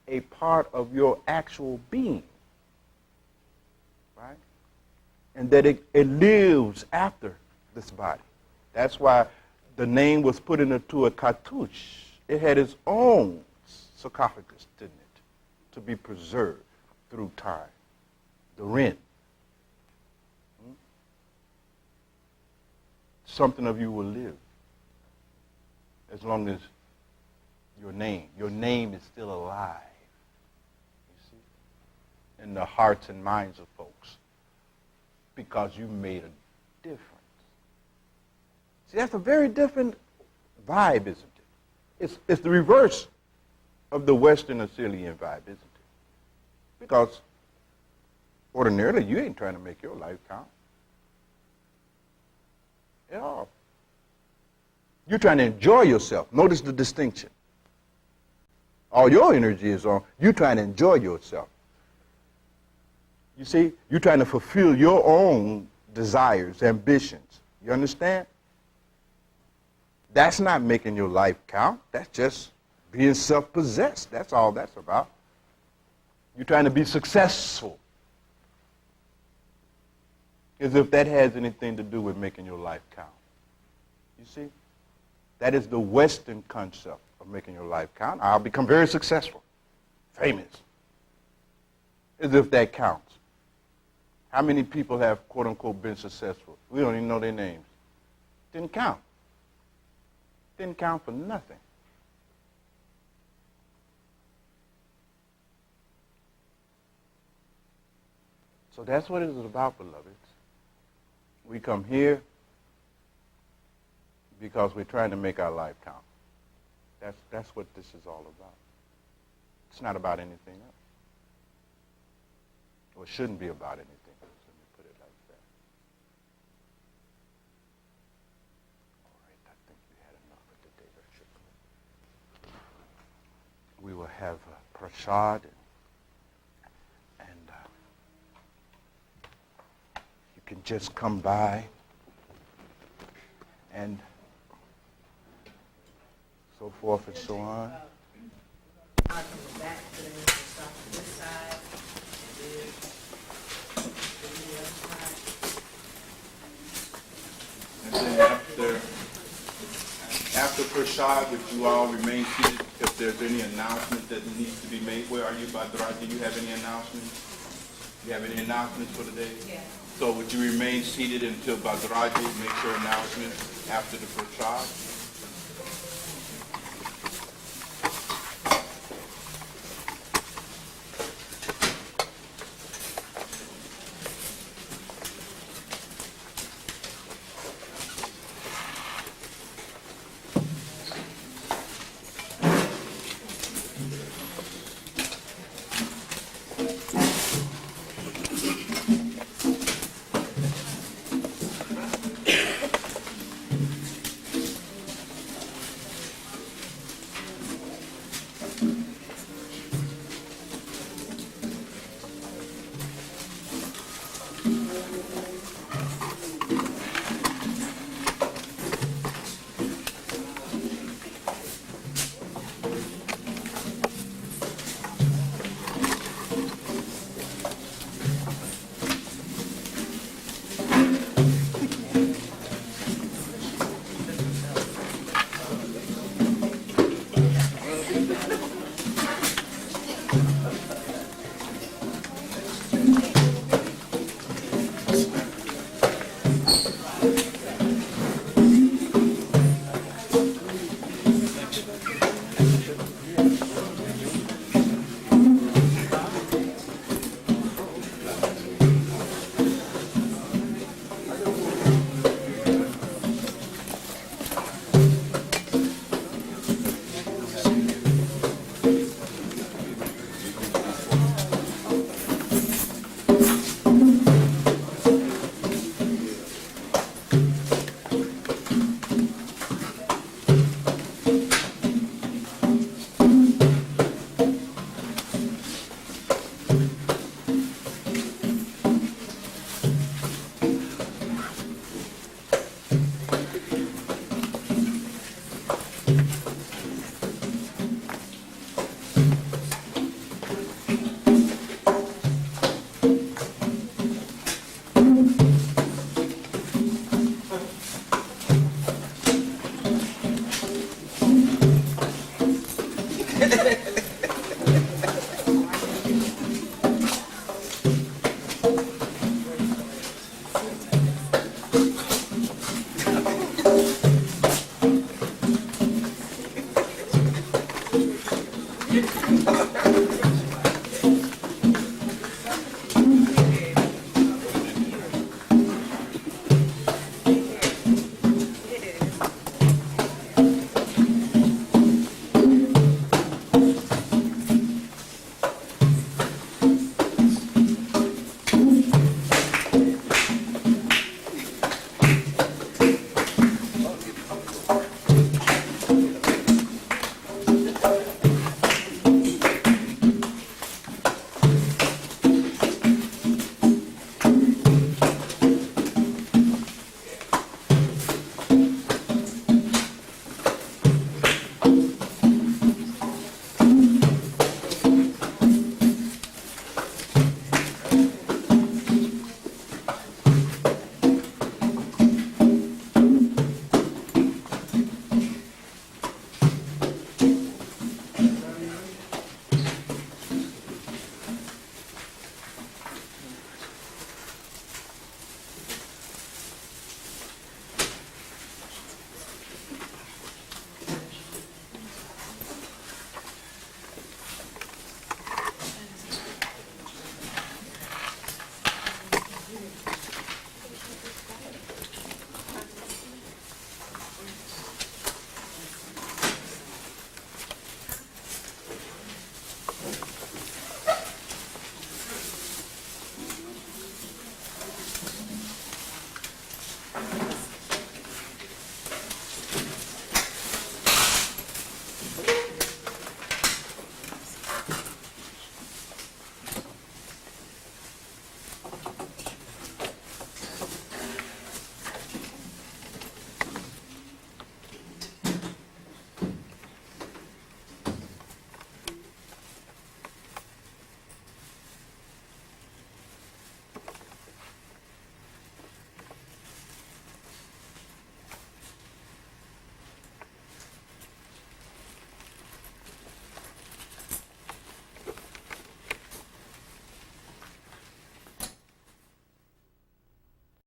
a part of your actual being, right? And that it lives after this body. That's why the name was put into a cartouche. It had its own sarcophagus, didn't it, to be preserved through time. The Rin. Something of you will live as long as your name is still alive, you see, in the hearts and minds of folks, because you made a difference. See, that's a very different vibe, isn't it? It's the reverse of the Western Assyrian vibe, isn't it? Because ordinarily you ain't trying to make your life count at all. You're trying to enjoy yourself. Notice the distinction. All your energy is on, you're trying to enjoy yourself. You see, you're trying to fulfill your own desires, ambitions. You understand? That's not making your life count. That's just being self-possessed. That's all that's about. You're trying to be successful. As if that has anything to do with making your life count. You see? That is the Western concept of making your life count. I'll become very successful, famous. As if that counts. How many people have, quote unquote, been successful? We don't even know their names. Didn't count. Didn't count for nothing. So that's what it is about, beloveds. We come here because we're trying to make our life count. That's what this is all about. It's not about anything else. Or it shouldn't be about anything else. Let me put it like that. All right, I think we had enough for today. We will have prasad and you can just come by and so forth and so on. I'll come back to the stop to this side, and then the other side. And then after prasad, would you all remain seated if there's any announcement that needs to be made? Where are you, Bhagwan? Do you have any announcements? Do you have any announcements for today? Yeah. So would you remain seated until Bhagwan makes her announcement after the prasad?